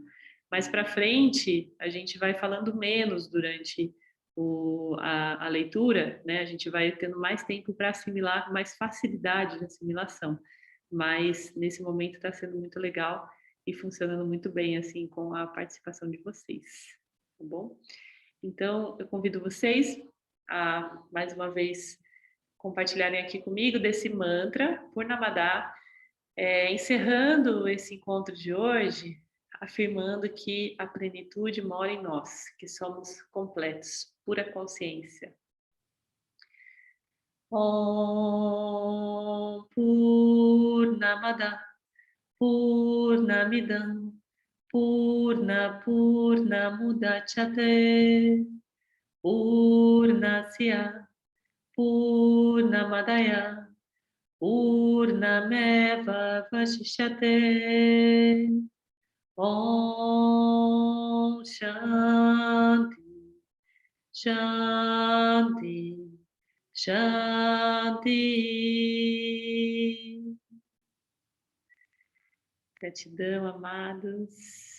Mais para frente, a gente vai falando menos durante a leitura, né? A gente vai tendo mais tempo para assimilar, mais facilidade de assimilação. Mas nesse momento está sendo muito legal e funcionando muito bem assim com a participação de vocês, tá bom? Então eu convido vocês a mais uma vez compartilharem aqui comigo desse mantra Purnamada, encerrando esse encontro de hoje, afirmando que a plenitude mora em nós, que somos completos, pura consciência. Om Purnamada Purnamidam Purnamudachyate Purnasya Purnamadaya Purnameva Vashishyate. Om Shanti Shanti Shanti. Gratidão, amados.